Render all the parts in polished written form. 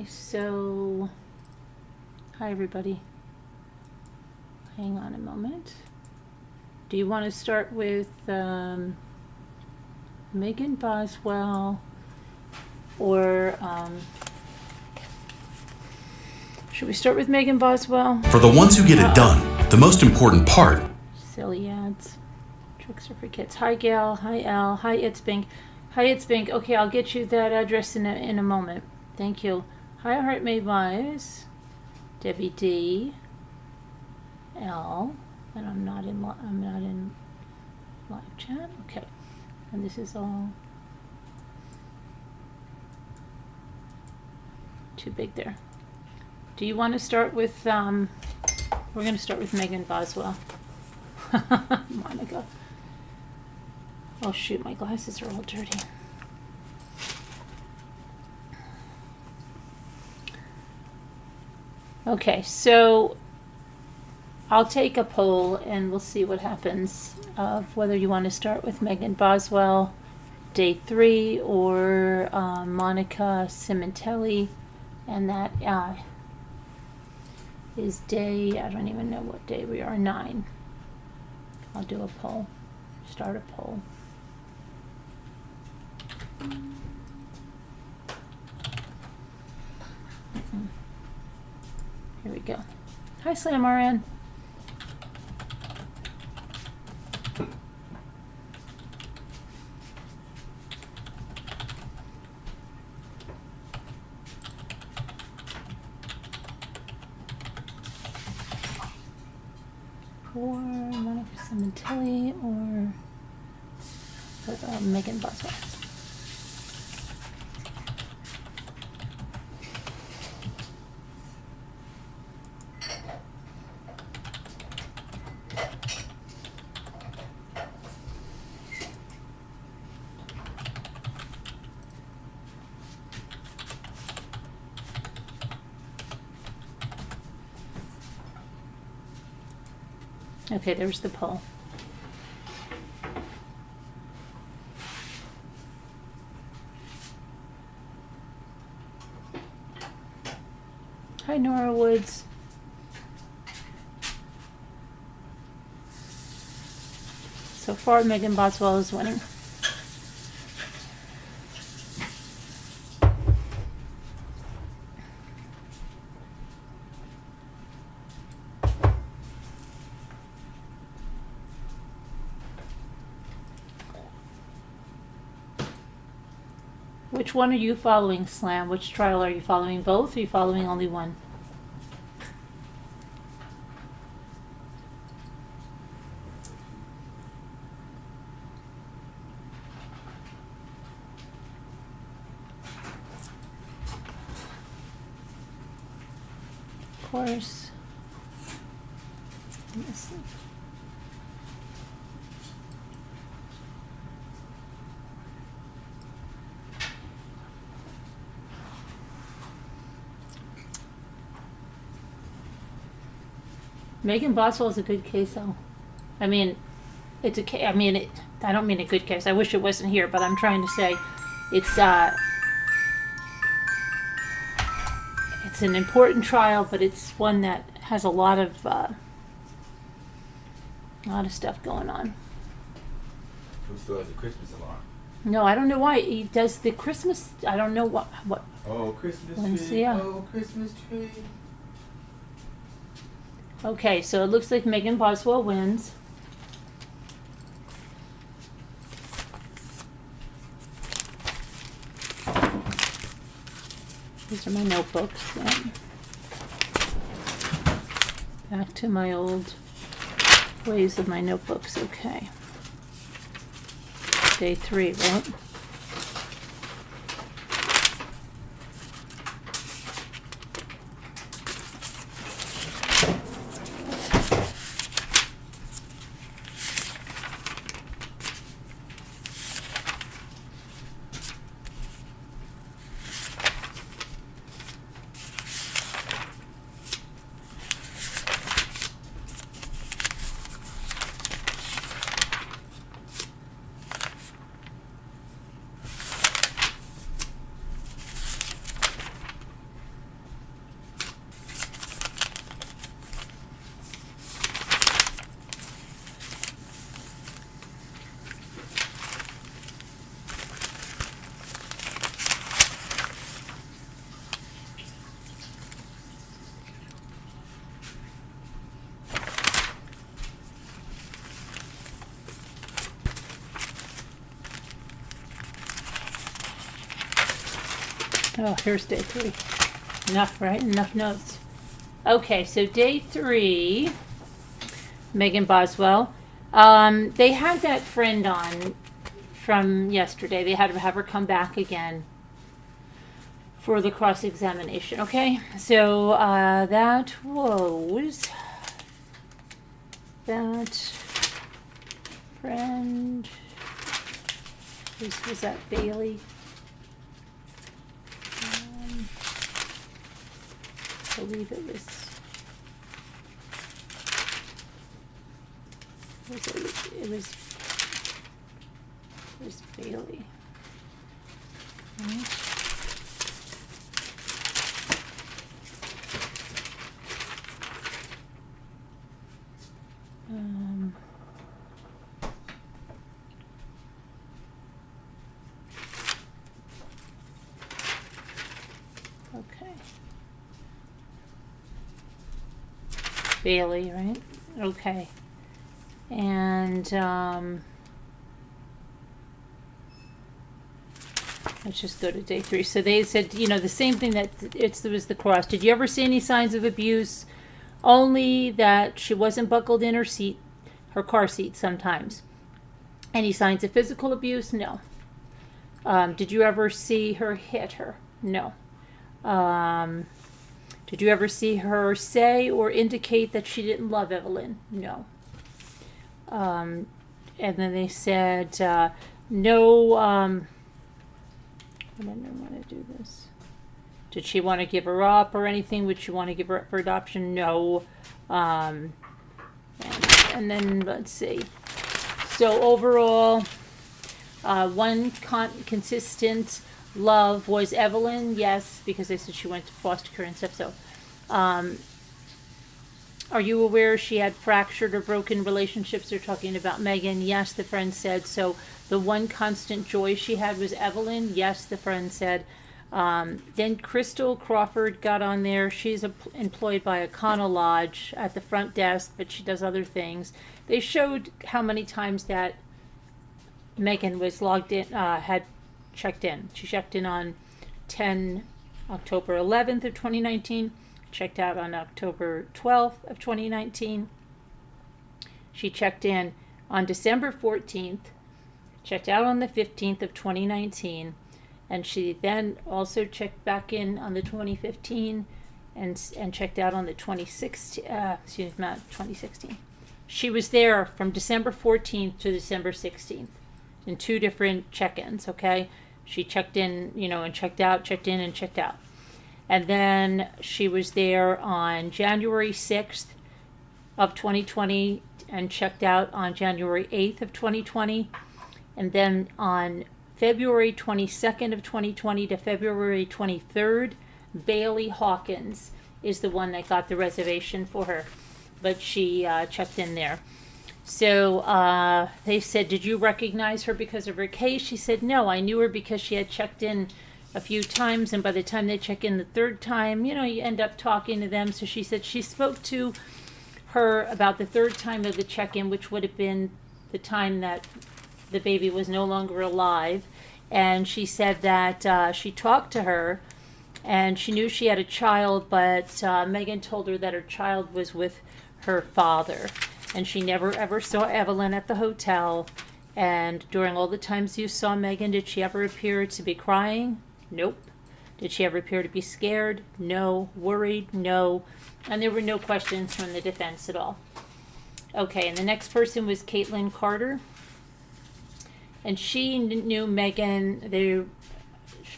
Okay, so hi everybody. Hang on a moment. Do you want to start with Megan Boswell or should we start with Megan Boswell? For the ones who get it done, the most important part. Silly ads. Tricks are for kids. Hi Gail. Hi Al. Hi It's Bink. Hi It's Bink. Okay, I'll get you that address in a moment. Thank you. Hi Heart May Wise. Debbie D. L. And I'm not in live chat. Okay. And this is all too big there. Do you want to start with we're going to start with Megan Boswell. Monica. Oh shoot, my glasses are all dirty. Okay, so I'll take a poll and we'll see what happens of whether you want to start with Megan Boswell, day 3, or Monica Sementilli, and that is day, I don't even know what day we are, 9. I'll do a poll, start a poll. Here we go. Hi, Slamaran. Or Monica Sementilli or Megan Boswell. Okay, there's the poll. Hi, Nora Woods. So far, Megan Boswell is winning. Which one are you following, Slam? Which trial are you following? Both? Or are you following only one? Of course. Let me see. Megan Boswell is a good case, though. I mean, it's a case. I mean, I don't mean a good case. I wish it wasn't here, but I'm trying to say it's an important trial, but it's one that has a lot of stuff going on. Who still has a Christmas alarm? No, I don't know why he does the Christmas. I don't know what. Oh, Christmas Wednesday, tree. yeah. Oh, Christmas tree. Okay, so it looks like Megan Boswell wins. These are my notebooks. Back to my old ways of my notebooks. Okay. Day 3, right? Oh, here's day 3. Enough, right? Enough notes. Okay, so day 3, Megan Boswell. They had that friend on from yesterday. They had to have her come back again for the cross-examination, okay? So that was that friend. Was that Bailey? I believe it was Bailey. Right. Okay. Bailey, right? Okay. And let's just go to day 3. So they said, you know, the same thing that there was the cross. Did you ever see any signs of abuse? Only that she wasn't buckled in her car seat sometimes. Any signs of physical abuse? No. Did you ever see her hit her? No. Did you ever see her say or indicate that she didn't love Evelyn? No. And then they said, no, I didn't want to do this. Did she want to give her up or anything? Would she want to give her up for adoption? No. And then let's see. So overall, one consistent love was Evelyn. Yes, because they said she went to foster care and stuff. So, are you aware she had fractured or broken relationships? They're talking about Megan. Yes, the friend said. So the one constant joy she had was Evelyn. Yes, the friend said. Then Crystal Crawford got on there. She's employed by Econo Lodge at the front desk, but she does other things. They showed how many times that Megan was logged in, had checked in. She checked in on October 11th of 2019, checked out on October 12th of 2019. She checked in on December 14th, checked out on the 15th of 2019, and she then also checked back in on the 2015 and checked out on the 2016. She was there from December 14th to December 16th in 2 different check-ins, okay? She checked in, and checked out, checked in and checked out. And then she was there on January 6th of 2020 and checked out on January 8th of 2020. And then on February 22nd of 2020 to February 23rd, Bailey Hawkins is the one that got the reservation for her. But she checked in there. So they said, did you recognize her because of her case? She said, no, I knew her because she had checked in a few times, and by the time they check in the 3rd time, you end up talking to them. So she said she spoke to her about the 3rd time of the check-in, which would have been the time that the baby was no longer alive. And she said that she talked to her, and she knew she had a child, but Megan told her that her child was with her father. And she never ever saw Evelyn at the hotel. And during all the times you saw Megan, did she ever appear to be crying? Nope. Did she ever appear to be scared? No. Worried? No. And there were no questions from the defense at all. Okay, and the next person was Caitlin Carter. And she knew Megan, they're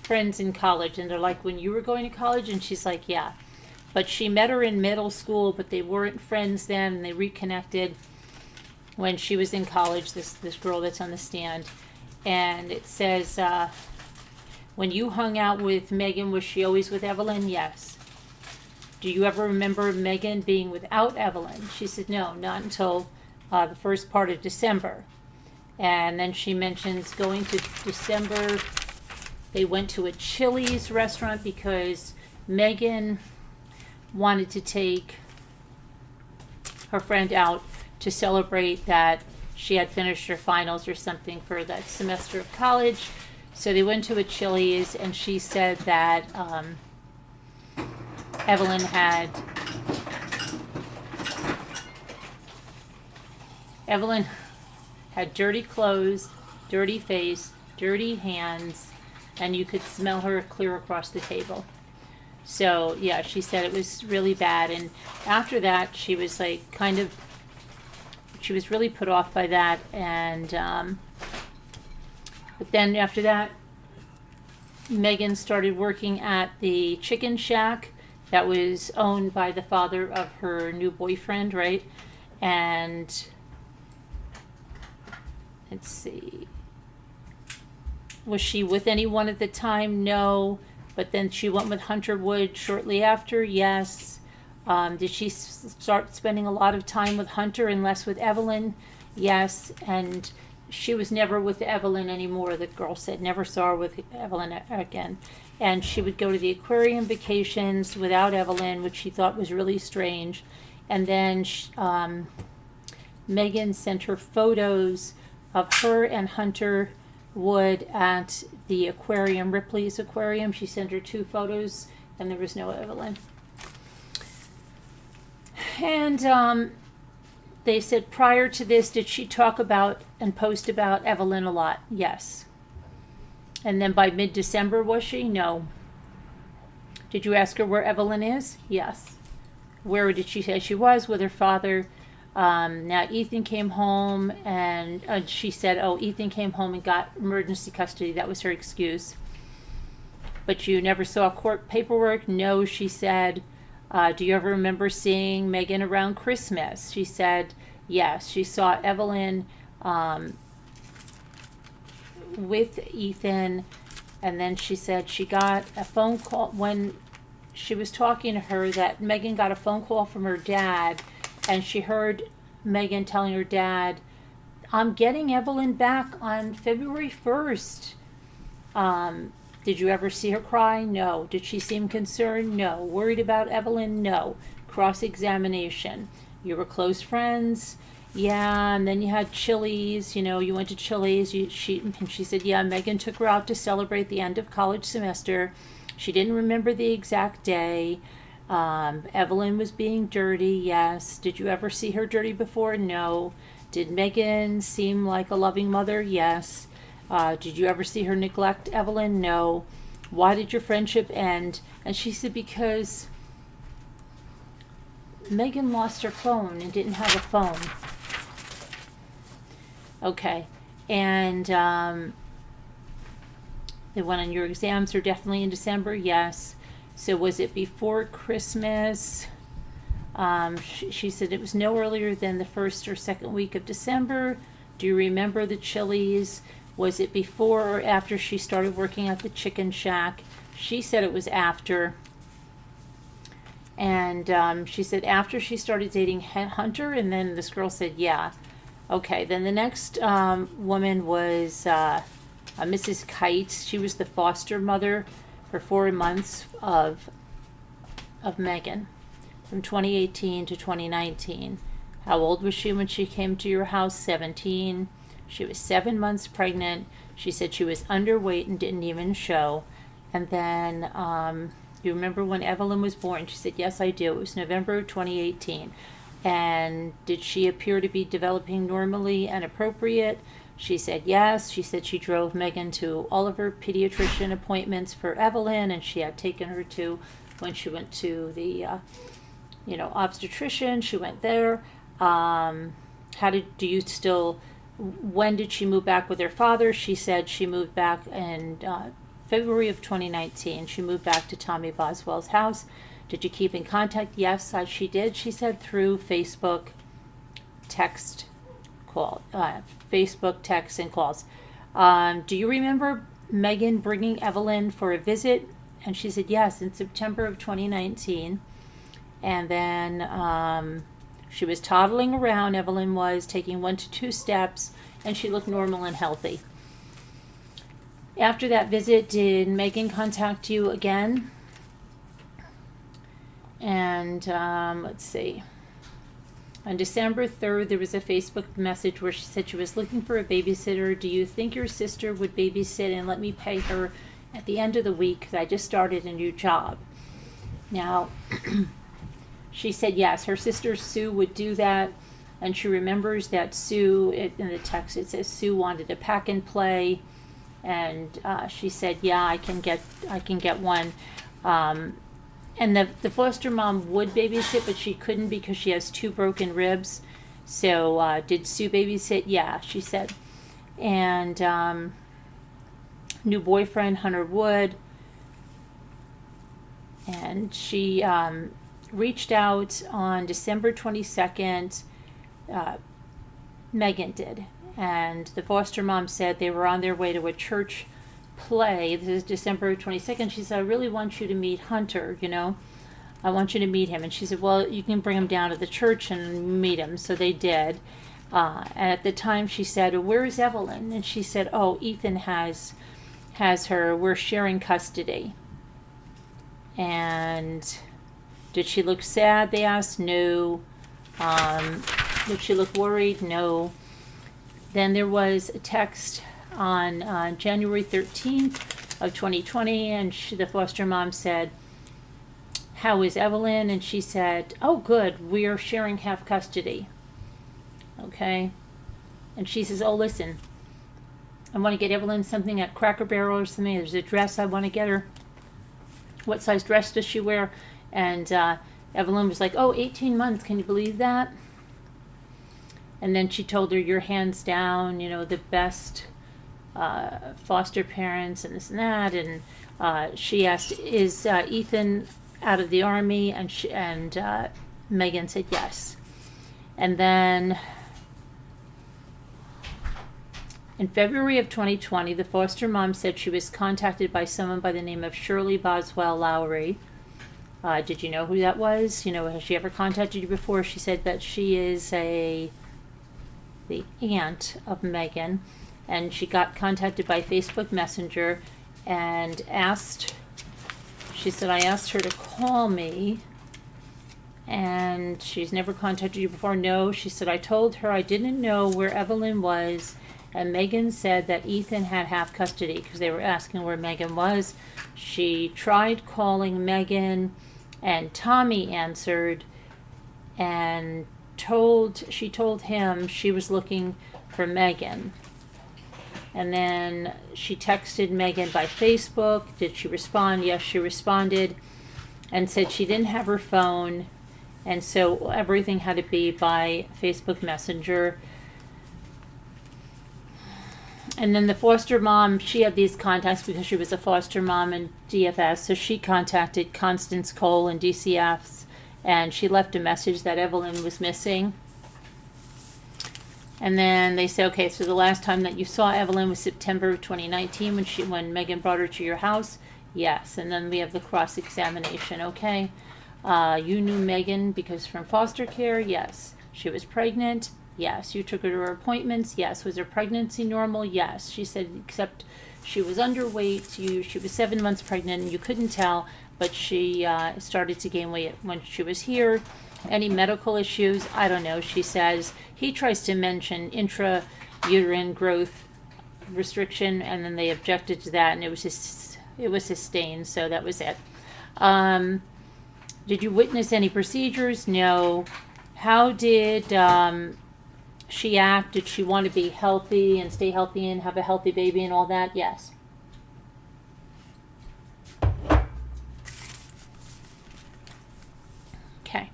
friends in college. And they're like, when you were going to college? And she's like, yeah. But she met her in middle school, but they weren't friends then, and they reconnected when she was in college, this girl that's on the stand. And it says, when you hung out with Megan, was she always with Evelyn? Yes. Do you ever remember Megan being without Evelyn? She said, no, not until the first part of December. And then she mentions going to December, they went to a Chili's restaurant because Megan wanted to take her friend out to celebrate that she had finished her finals or something for that semester of college. So they went to a Chili's, and she said that Evelyn had dirty clothes, dirty face, dirty hands, and you could smell her clear across the table. So yeah, she said it was really bad. And after that, she was like she was really put off by that. And but then after that, Megan started working at the chicken shack that was owned by the father of her new boyfriend, right? And let's see, was she with anyone at the time? No. But then she went with Hunter Wood shortly after, yes. Did she start spending a lot of time with Hunter and less with Evelyn? Yes. And she was never with Evelyn anymore, the girl said. Never saw her with Evelyn again. And she would go to the aquarium vacations without Evelyn, which she thought was really strange. And then Megan sent her photos of her and Hunter Wood at the aquarium, Ripley's aquarium. She sent her 2 photos, and there was no Evelyn. And they said, prior to this, did she talk about and post about Evelyn a lot? Yes. And then by mid-December, was she? No. Did you ask her where Evelyn is? Yes. Where did she say she was? With her father. Now Ethan came home, and she said, oh, Ethan came home and got emergency custody. That was her excuse. But you never saw court paperwork? No, she said. Do you ever remember seeing Megan around Christmas? She said, yes. She saw Evelyn with Ethan, and then she said she got a phone call when she was talking to her, that Megan got a phone call from her dad, and she heard Megan telling her dad, I'm getting Evelyn back on February 1st. Did you ever see her cry? No. Did she seem concerned? No. Worried about Evelyn? No. Cross-examination. You were close friends? Yeah. And then you had Chili's, you went to Chili's. And she said, yeah, Megan took her out to celebrate the end of college semester. She didn't remember the exact day. Evelyn was being dirty, yes. Did you ever see her dirty before? No. Did Megan seem like a loving mother? Yes. Did you ever see her neglect Evelyn? No. Why did your friendship end? And she said, because Megan lost her phone and didn't have a phone. Okay. And they went on, your exams are definitely in December? Yes. So was it before Christmas? She said it was no earlier than the 1st or 2nd week of December. Do you remember the Chili's? Was it before or after she started working at the chicken shack? She said it was after. And she said after she started dating Hunter, and then this girl said, yeah. Okay, then the next woman was Mrs. Kite. She was the foster mother for 4 months of Megan from 2018 to 2019. How old was she when she came to your house? 17. She was 7 months pregnant. She said she was underweight and didn't even show. And then, you remember when Evelyn was born? She said, yes, I do. It was November 2018. And did she appear to be developing normally and appropriate? She said yes. She said she drove Megan to all of her pediatrician appointments for Evelyn, and she had taken her to, when she went to the, obstetrician, she went there. When did she move back with her father? She said she moved back in February of 2019. She moved back to Tommy Boswell's house. Did you keep in contact? Yes, she did. She said through Facebook, text, Facebook, text, and calls. Do you remember Megan bringing Evelyn for a visit? And she said yes, in September of 2019. And then she was toddling around. Evelyn was taking 1 to 2 steps, and she looked normal and healthy. After that visit, did Megan contact you again? And let's see. On December 3rd, there was a Facebook message where she said she was looking for a babysitter. Do you think your sister would babysit and let me pay her at the end of the week because I just started a new job? Now, she said yes, her sister Sue would do that. And she remembers that Sue, in the text it says Sue wanted a pack and play. And she said, yeah, I can get one. And the foster mom would babysit, but she couldn't because she has 2 broken ribs. So did Sue babysit? Yeah, she said. And new boyfriend, Hunter Wood. And she reached out on December 22nd. Megan did. And the foster mom said they were on their way to a church play. This is December 22nd. She said, I really want you to meet Hunter, I want you to meet him. And she said, well, you can bring him down to the church and meet him. So they did. And at the time she said, where is Evelyn? And she said, oh, Ethan has her. We're sharing custody. And did she look sad? They asked. No. Did she look worried? No. Then there was a text on January 13th of 2020, and the foster mom said, how is Evelyn? And she said, oh, good, we are sharing half custody. Okay. And she says, oh, listen, I want to get Evelyn something at Cracker Barrel or something. There's a dress I want to get her. What size dress does she wear? And Evelyn was like, oh, 18 months. Can you believe that? And then she told her, you're hands down, the best foster parents and this and that. And she asked, is Ethan out of the Army? And Megan said yes. And then in February of 2020, the foster mom said she was contacted by someone by the name of Shirley Boswell Lowry. Did you know who that was? Has she ever contacted you before? She said that she is the aunt of Megan, and she got contacted by Facebook Messenger and she said, I asked her to call me, and she's never contacted you before. No, she said, I told her I didn't know where Evelyn was, and Megan said that Ethan had half custody because they were asking where Megan was. She tried calling Megan, and Tommy answered, and she told him she was looking for Megan. And then she texted Megan by Facebook. Did she respond? Yes, she responded and said she didn't have her phone, and so everything had to be by Facebook Messenger. And then the foster mom, she had these contacts because she was a foster mom in DFS, so she contacted Constance Cole and DCFs, and she left a message that Evelyn was missing. And then they say, okay, so the last time that you saw Evelyn was September of 2019 when Megan brought her to your house? Yes. And then we have the cross-examination, okay? You knew Megan because from foster care? Yes. She was pregnant? Yes. You took her to her appointments? Yes. Was her pregnancy normal? Yes. She said, except she was underweight. She was 7 months pregnant and you couldn't tell, but she started to gain weight when she was here. Any medical issues? I don't know, she says. He tries to mention intrauterine growth restriction, and then they objected to that, and it was sustained, so that was it. Did you witness any procedures? No. How did she act? Did she want to be healthy and stay healthy and have a healthy baby and all that? Yes. Okay.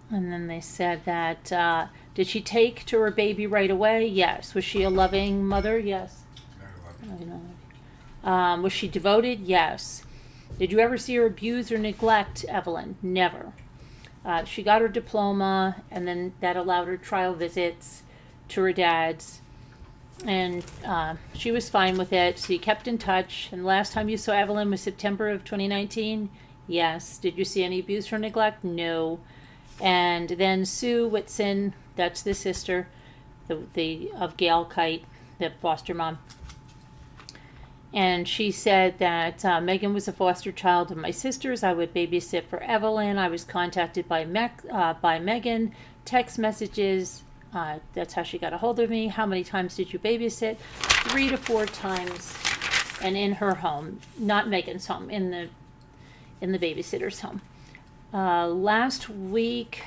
And then they said that, did she take to her baby right away? Yes. Was she a loving mother? Yes. Was she devoted? Yes. Did you ever see her abuse or neglect Evelyn? Never. She got her diploma, and then that allowed her trial visits to her dad's, and she was fine with it, so you kept in touch. And the last time you saw Evelyn was September of 2019? Yes. Did you see any abuse or neglect? No. And then Sue Whitson, that's the sister of Gail Kite, the foster mom. And she said that Megan was a foster child of my sister's. I would babysit for Evelyn. I was contacted by Megan, text messages. That's how she got a hold of me. How many times did you babysit? 3 to 4 times, and in her home, not Megan's home, in the babysitter's home. Last week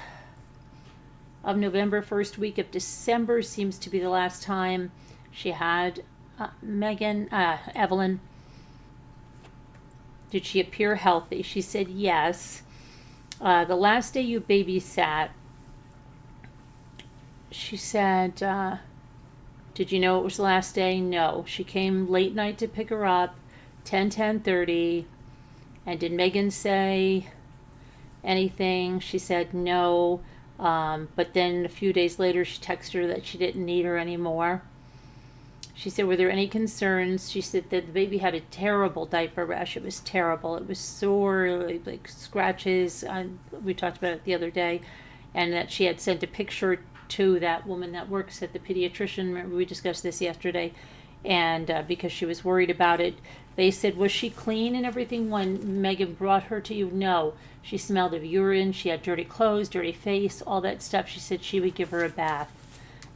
of November, first week of December seems to be the last time she had Evelyn. Did she appear healthy? She said yes. The last day you babysat, she said, did you know it was the last day? No. She came late night to pick her up, 10:30. And did Megan say anything? She said no. But then a few days later, she texted her that she didn't need her anymore. She said, were there any concerns? She said that the baby had a terrible diaper rash. It was terrible. It was sore, like scratches. We talked about it the other day. And that she had sent a picture to that woman that works at the pediatrician. Remember, we discussed this yesterday. And because she was worried about it, they said, was she clean and everything when Megan brought her to you? No. She smelled of urine. She had dirty clothes, dirty face, all that stuff. She said she would give her a bath.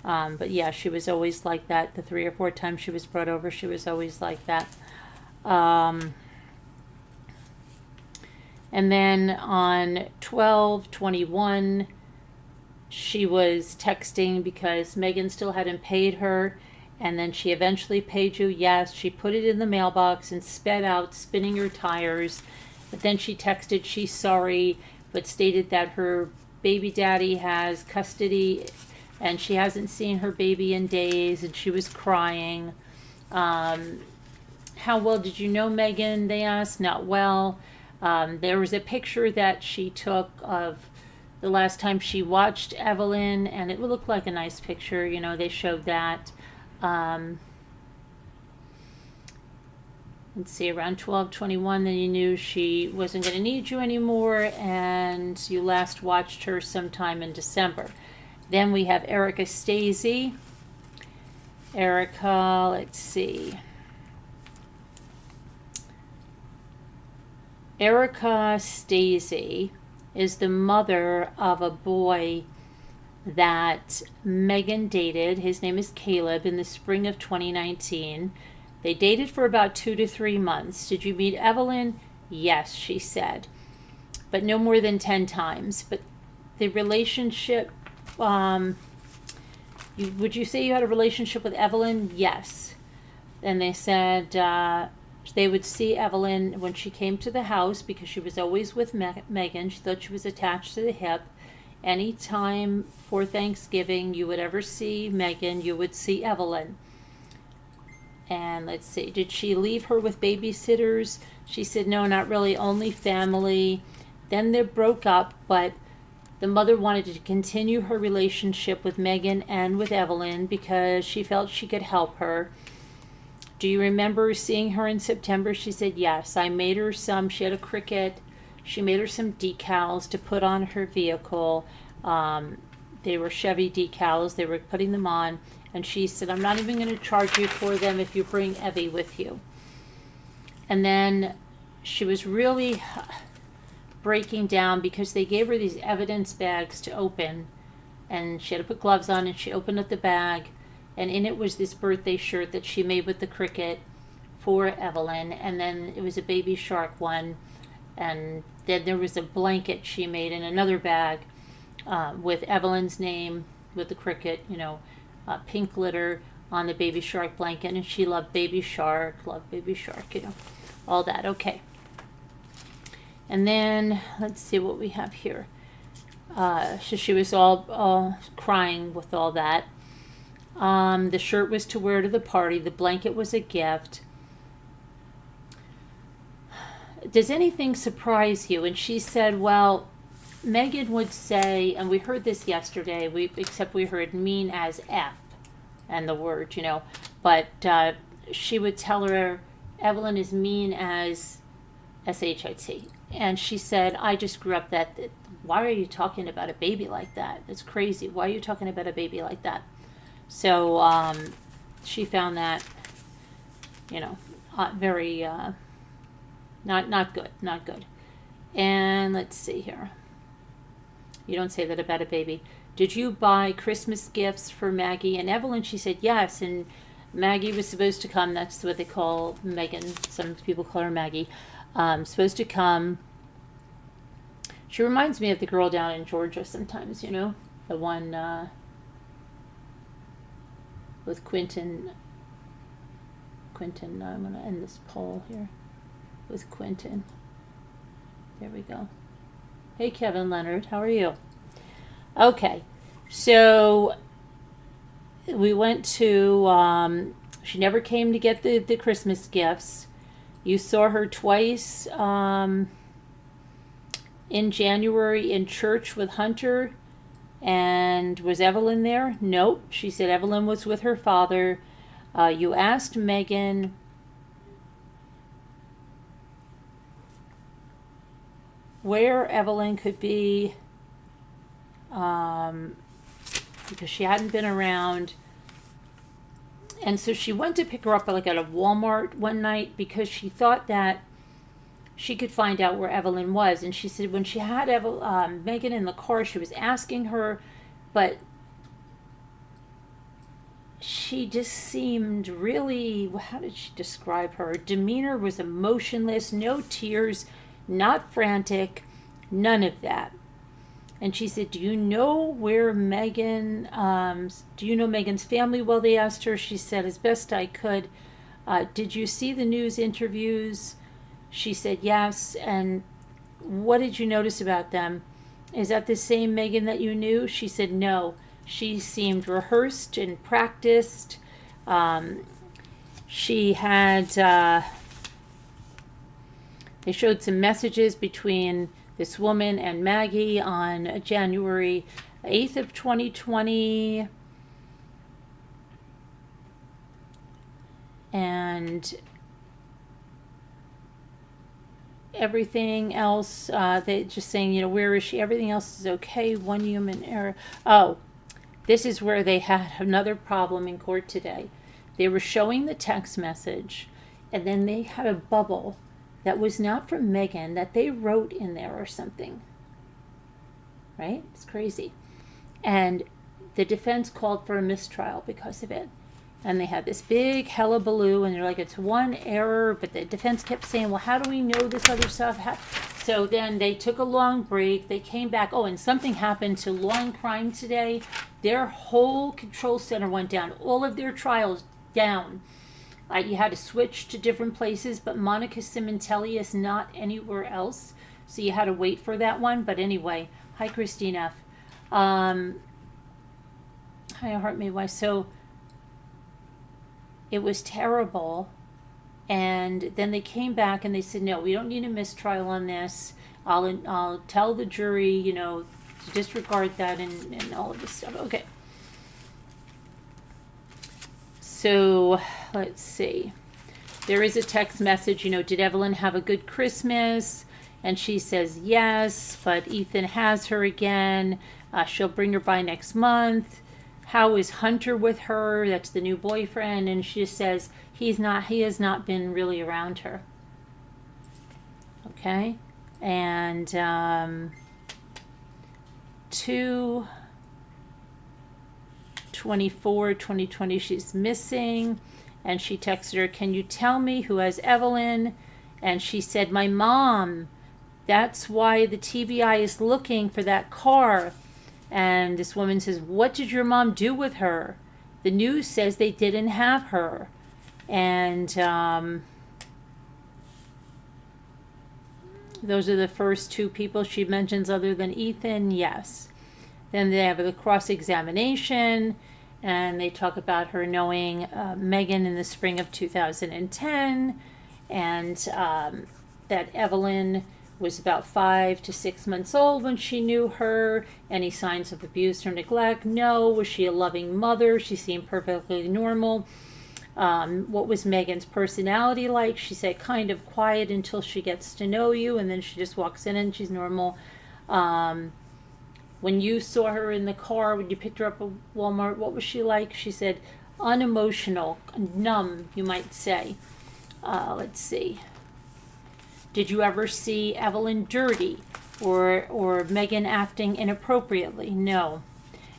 But yeah, she was always like that. The 3 or 4 times she was brought over, she was always like that. And then on 12/21, she was texting because Megan still hadn't paid her. And then she eventually paid you. Yes, she put it in the mailbox and sped out, spinning her tires. But then she texted she's sorry, but stated that her baby daddy has custody and she hasn't seen her baby in days, and she was crying. How well did you know Megan? They asked. Not well. There was a picture that she took of the last time she watched Evelyn, and it looked like a nice picture. You know, they showed that. Let's see, around 12/21, then you knew she wasn't going to need you anymore, and you last watched her sometime in December. Then we have Erica Stacey. Erica, let's see. Erica Stacey is the mother of a boy that Megan dated. His name is Caleb, in the spring of 2019. They dated for about 2 to 3 months. Did you meet Evelyn? Yes, she said, but no more than 10 times. But the relationship, would you say you had a relationship with Evelyn? Yes. And they said they would see Evelyn when she came to the house because she was always with Megan. She thought she was attached to the hip. Anytime for Thanksgiving you would ever see Megan, you would see Evelyn. And let's see, did she leave her with babysitters? She said, no, not really, only family. Then they broke up, but the mother wanted to continue her relationship with Megan and with Evelyn because she felt she could help her. Do you remember seeing her in September? She said, yes. I made her some, she had a Cricut. She made her some decals to put on her vehicle. They were Chevy decals. They were putting them on. And she said, I'm not even going to charge you for them if you bring Evie with you. And then she was really breaking down because they gave her these evidence bags to open. And she had to put gloves on, and she opened up the bag. And in it was this birthday shirt that she made with the Cricut for Evelyn. And then it was a baby shark one. And then there was a blanket she made in another bag with Evelyn's name, with the Cricut, pink glitter on the baby shark blanket. And she loved baby shark, all that. Okay. And then let's see what we have here. So she was all crying with all that. The shirt was to wear to the party. The blanket was a gift. Does anything surprise you? And she said, well, Megan would say, and we heard this yesterday, except we heard mean as F and the word, but she would tell her Evelyn is mean as SHIT. And she said, I just grew up that, why are you talking about a baby like that? It's crazy. Why are you talking about a baby like that? So she found that, very not good, not good. And let's see here. You don't say that about a baby. Did you buy Christmas gifts for Maggie and Evelyn? She said yes, and Maggie was supposed to come. That's what they call Megan. Some people call her Maggie. Supposed to come. She reminds me of the girl down in Georgia sometimes, you know? The one with Quentin. I'm going to end this poll here with Quentin. There we go. Hey, Kevin Leonard. How are you? Okay. So we went to, she never came to get the Christmas gifts. You saw her twice in January in church with Hunter. And was Evelyn there? Nope. She said Evelyn was with her father. You asked Megan where Evelyn could be because she hadn't been around. And so she went to pick her up like at a Walmart one night because she thought that she could find out where Evelyn was. And she said when she had Megan in the car, she was asking her, but she just seemed really, how did she describe her? Her demeanor was emotionless, no tears, not frantic, none of that. And she said, do you know where Megan, do you know Megan's family? Well, they asked her. She said, as best I could. Did you see the news interviews? She said, yes. And what did you notice about them? Is that the same Megan that you knew? She said, no. She seemed rehearsed and practiced. She had, they showed some messages between this woman and Maggie on January 8th of 2020. And everything else, they just saying, you know, where is she? Everything else is okay. One human error. Oh, this is where they had another problem in court today. They were showing the text message, and then they had a bubble that was not from Megan that they wrote in there or something. Right? It's crazy. And the defense called for a mistrial because of it. And they had this big hullabaloo, and they're like, it's one error, but the defense kept saying, well, how do we know this other stuff? So then they took a long break. They came back. Oh, and something happened to Law and Crime today. Their whole control center went down. All of their trials down. You had to switch to different places, but Monica Sementilli is not anywhere else. So you had to wait for that one. But anyway, hi, Christine F. Hi, Heart Made Wise. So it was terrible. And then they came back and they said, no, we don't need a mistrial on this. I'll tell the jury, you know, to disregard that and all of this stuff. Okay. So let's see. There is a text message, you know, did Evelyn have a good Christmas? And she says yes, but Ethan has her again. She'll bring her by next month. How is Hunter with her? That's the new boyfriend. And she says he has not been really around her. Okay. And 2/24/2020, she's missing. And she texted her, can you tell me who has Evelyn? And she said, my mom. That's why the TBI is looking for that car. And this woman says, what did your mom do with her? The news says they didn't have her. And those are the first two people she mentions other than Ethan. Yes. Then they have the cross-examination, and they talk about her knowing Megan in the spring of 2010, and that Evelyn was about 5 to 6 months old when she knew her. Any signs of abuse or neglect? No. Was she a loving mother? She seemed perfectly normal. What was Megan's personality like? She said kind of quiet until she gets to know you, and then she just walks in and she's normal. When you saw her in the car, when you picked her up at Walmart, what was she like? She said unemotional, numb, you might say. Let's see. Did you ever see Evelyn dirty or Megan acting inappropriately? No.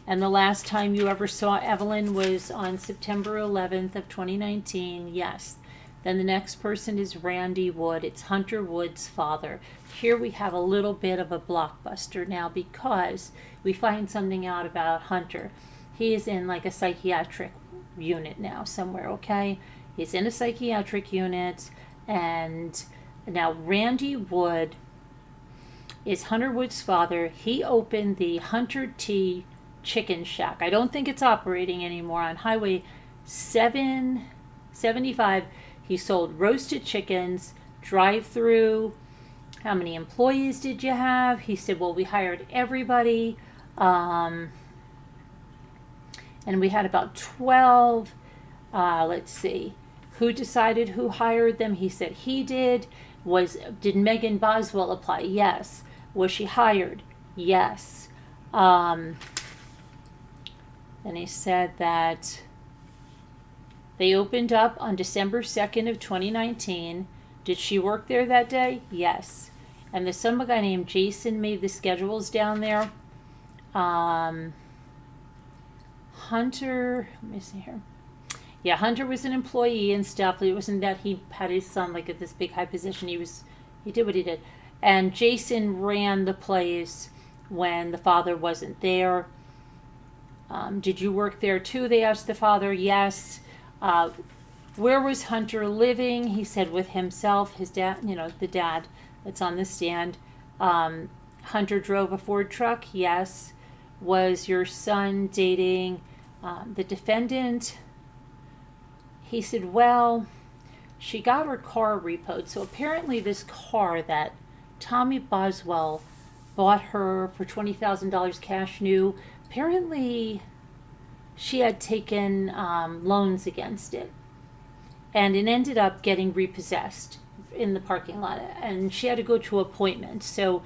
And the last time you ever saw Evelyn was on September 11th of 2019. Yes. Then the next person is Randy Wood. It's Hunter Wood's father. Here we have a little bit of a blockbuster now because we find something out about Hunter. He is in like a psychiatric unit now somewhere, okay? He's in a psychiatric unit, and now Randy Wood is Hunter Wood's father. He opened the Hunter T Chicken Shack. I don't think it's operating anymore on Highway 775. He sold roasted chickens, drive-through. How many employees did you have? He said, well, we hired everybody. And we had about 12. Let's see. Who decided who hired them? He said he did. Did Megan Boswell apply? Yes. Was she hired? Yes. And he said that they opened up on December 2nd of 2019. Did she work there that day? Yes. And there's some guy named Jason made the schedules down there. Hunter, let me see here. Yeah, Hunter was an employee and stuff. It wasn't that he had his son like at this big high position. He did what he did. And Jason ran the place when the father wasn't there. Did you work there too? They asked the father. Yes. Where was Hunter living? He said with himself, his dad, the dad that's on the stand. Hunter drove a Ford truck. Yes. Was your son dating the defendant? He said, well, she got her car repoed. So apparently this car that Tommy Boswell bought her for $20,000 cash new, apparently she had taken loans against it. And it ended up getting repossessed in the parking lot. And she had to go to appointments. So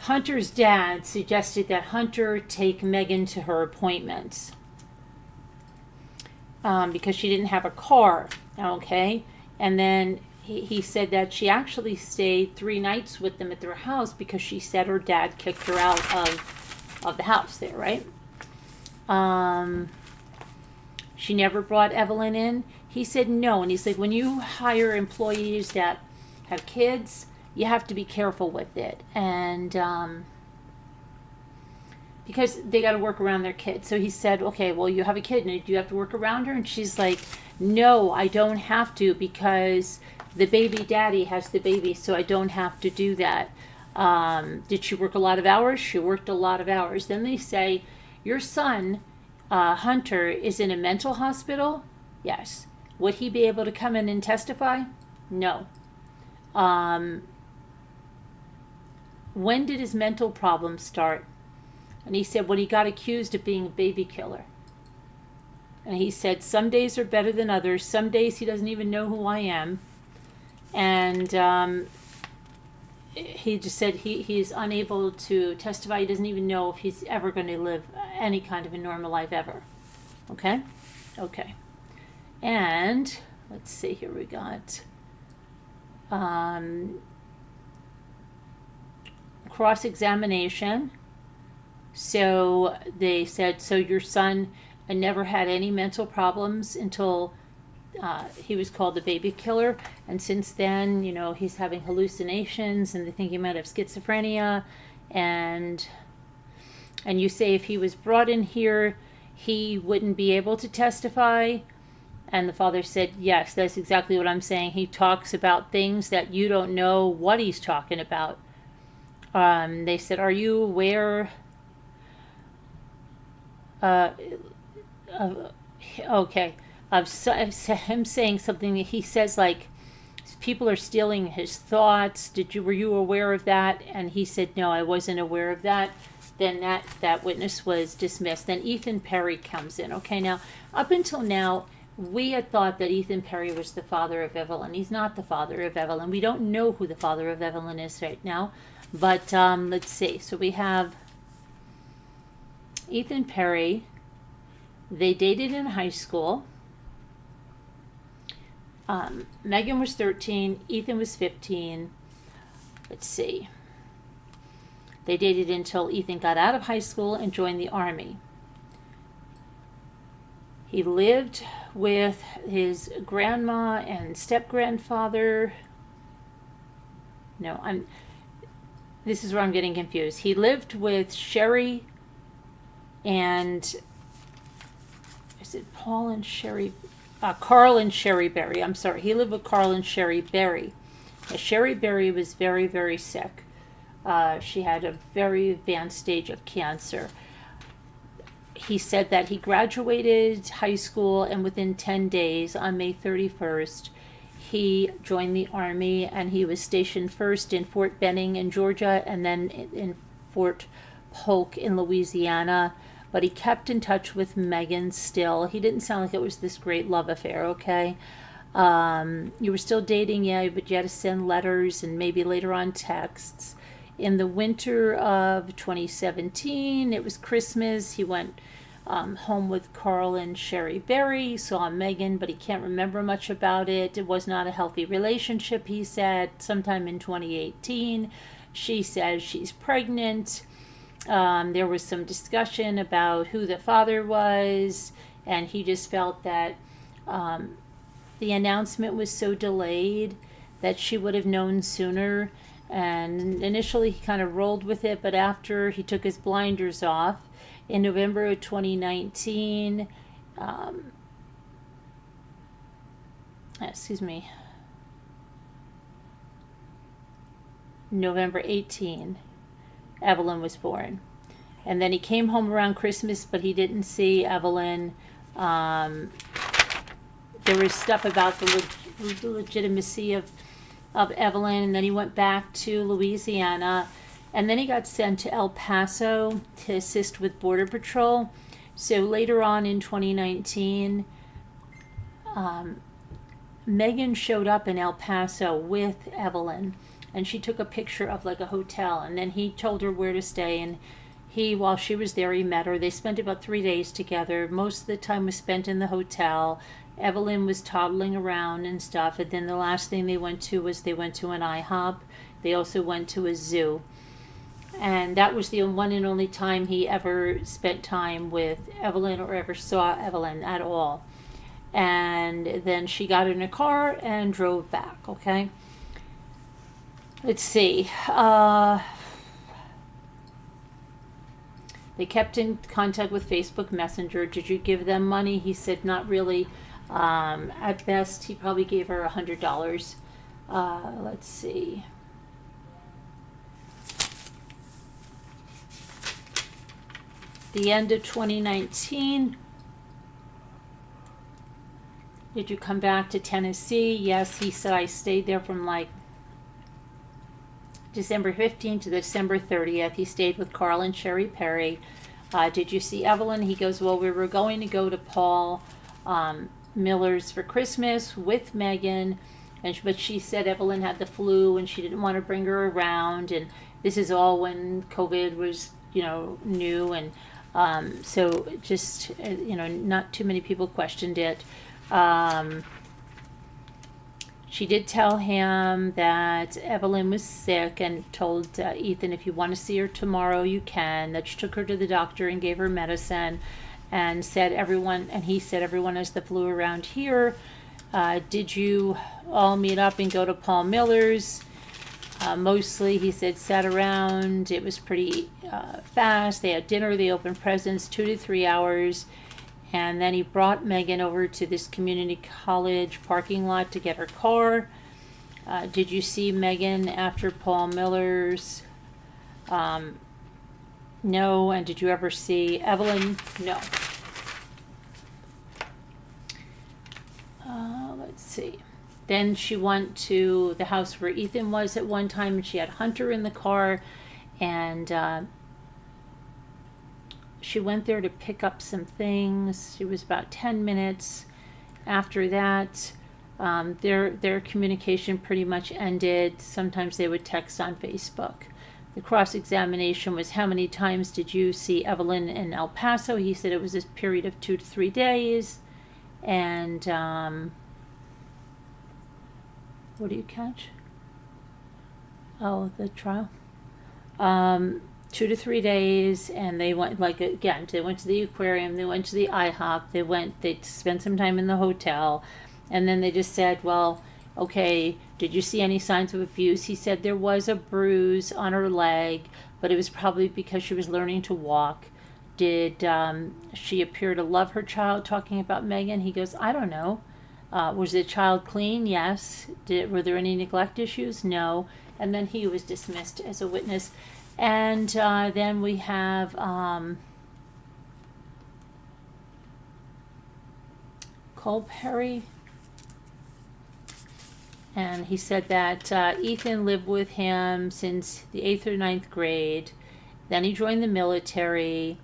Hunter's dad suggested that Hunter take Megan to her appointments because she didn't have a car, okay? And then he said that she actually stayed 3 nights with them at their house because she said her dad kicked her out of the house there, right? She never brought Evelyn in. He said no, and he said when you hire employees that have kids, you have to be careful with it, and because they got to work around their kids. So he said, okay, well, you have a kid, and do you have to work around her? And she's like, no, I don't have to because the baby daddy has the baby, so I don't have to do that. Did she work a lot of hours? She worked a lot of hours. Then they say, your son, Hunter, is in a mental hospital? Yes. Would he be able to come in and testify? No. When did his mental problems start? And he said when he got accused of being a baby killer. And he said some days are better than others. Some days he doesn't even know who I am. And he just said he's unable to testify. He doesn't even know if he's ever going to live any kind of a normal life ever. Okay? Okay. And let's see, here we got cross-examination. So they said, so your son never had any mental problems until he was called the baby killer, and since then, he's having hallucinations, and they think he might have schizophrenia, and you say if he was brought in here, he wouldn't be able to testify. And the father said, yes, that's exactly what I'm saying. He talks about things that you don't know what he's talking about. They said, are you aware of him saying something that he says, like, people are stealing his thoughts. Were you aware of that? And he said, no, I wasn't aware of that. Then that witness was dismissed. Then Ethan Perry comes in. Okay, now, up until now, we had thought that Ethan Perry was the father of Evelyn. He's not the father of Evelyn. We don't know who the father of Evelyn is right now. But let's see. So we have Ethan Perry. They dated in high school. Megan was 13, Ethan was 15. Let's see. They dated until Ethan got out of high school and joined the Army. He lived with his grandma and step-grandfather. No, this is where I'm getting confused. He lived with Sherry and, is it Paul and Sherry? Carl and Sherry Berry. I'm sorry. He lived with Carl and Sherry Berry. Now, Sherry Berry was very, very sick. She had a very advanced stage of cancer. He said that he graduated high school, and within 10 days, on May 31st, he joined the Army, and he was stationed first in Fort Benning in Georgia and then in Fort Polk in Louisiana. But he kept in touch with Megan still. He didn't sound like it was this great love affair, okay? You were still dating, yeah, but you had to send letters and maybe later on texts. In the winter of 2017, it was Christmas. He went home with Carl and Sherry Berry, saw Megan, but he can't remember much about it. It was not a healthy relationship, he said. Sometime in 2018, she says she's pregnant. There was some discussion about who the father was, and he just felt that the announcement was so delayed that she would have known sooner. And initially he kind of rolled with it, but after he took his blinders off in November of 2019, November 18, Evelyn was born. And then he came home around Christmas, but he didn't see Evelyn. There was stuff about the legitimacy of Evelyn, and then he went back to Louisiana, and then he got sent to El Paso to assist with Border Patrol. So later on in 2019, Megan showed up in El Paso with Evelyn, and she took a picture of like a hotel, and then he told her where to stay, and while she was there, he met her. They spent about 3 days together. Most of the time was spent in the hotel. Evelyn was toddling around and stuff, and then the last thing they went to an IHOP. They also went to a zoo. And that was the one and only time he ever spent time with Evelyn or ever saw Evelyn at all. And then she got in a car and drove back, okay? Let's see. They kept in contact with Facebook Messenger. Did you give them money? He said not really. At best, he probably gave her $100. Let's see. The end of 2019. Did you come back to Tennessee? Yes, he said I stayed there from like December 15th to December 30th. He stayed with Carl and Sherry Perry. Did you see Evelyn? He goes, well, we were going to go to Paul Miller's for Christmas with Megan, but she said Evelyn had the flu and she didn't want to bring her around, and this is all when COVID was, new, and so just, not too many people questioned it. She did tell him that Evelyn was sick and told Ethan, if you want to see her tomorrow, you can, that she took her to the doctor and gave her medicine, and he said everyone has the flu around here. Did you all meet up and go to Paul Miller's? Mostly, he said, sat around. It was pretty fast. They had dinner. They opened presents 2 to 3 hours. And then he brought Megan over to this community college parking lot to get her car. Did you see Megan after Paul Miller's? No. And did you ever see Evelyn? No. Let's see. Then she went to the house where Ethan was at one time, and she had Hunter in the car, and she went there to pick up some things. It was about 10 minutes. After that, their communication pretty much ended. Sometimes they would text on Facebook. The cross-examination was, how many times did you see Evelyn in El Paso? He said it was a period of 2 to 3 days. And What do you catch? Oh, the trial. 2 to 3 days, and they went, like, again, they went to the aquarium, they went to the IHOP, they spent some time in the hotel, and then they just said, well, okay, did you see any signs of abuse? He said there was a bruise on her leg, but it was probably because she was learning to walk. Did she appear to love her child? Talking about Megan, he goes, I don't know. Was the child clean? Yes. Were there any neglect issues? No. And then he was dismissed as a witness. And then we have Cole Perry. And he said that Ethan lived with him since the 8th or 9th grade. Then he joined the military,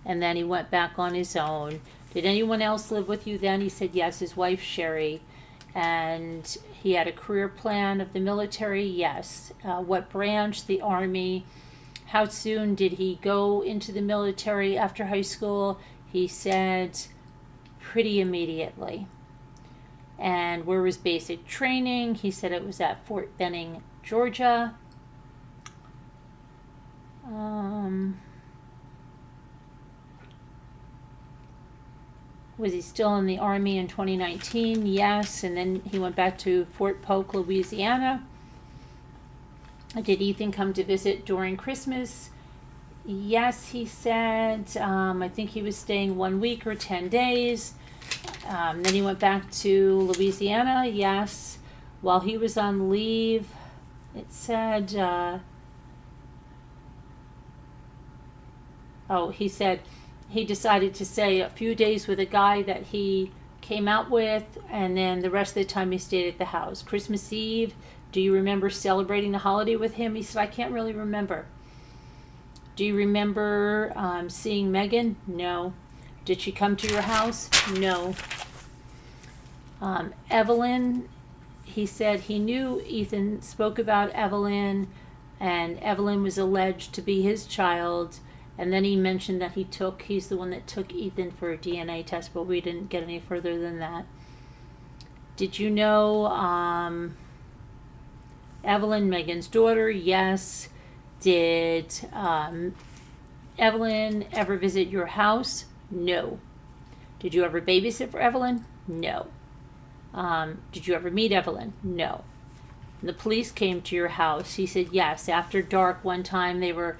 and then he went back on his own. Did anyone else live with you then? He said yes, his wife Sherry. And he had a career plan of the military, yes. What branch? The Army. How soon did he go into the military after high school? He said pretty immediately. And where was basic training? He said it was at Fort Benning, Georgia. Was he still in the Army in 2019? Yes. And then he went back to Fort Polk, Louisiana. Did Ethan come to visit during Christmas? Yes, he said. I think he was staying 1 week or 10 days. Then he went back to Louisiana. Yes. While he was on leave, it said, he said he decided to stay a few days with a guy that he came out with, and then the rest of the time he stayed at the house. Christmas Eve, do you remember celebrating the holiday with him? He said, I can't really remember. Do you remember seeing Megan? No. Did she come to your house? No. Evelyn, he said he knew Ethan spoke about Evelyn, and Evelyn was alleged to be his child. And then he mentioned that he's the one that took Ethan for a DNA test, but we didn't get any further than that. Did you know Evelyn, Megan's daughter? Yes. Did Evelyn ever visit your house? No. Did you ever babysit for Evelyn? No. Did you ever meet Evelyn? No. And the police came to your house. He said yes. After dark one time they were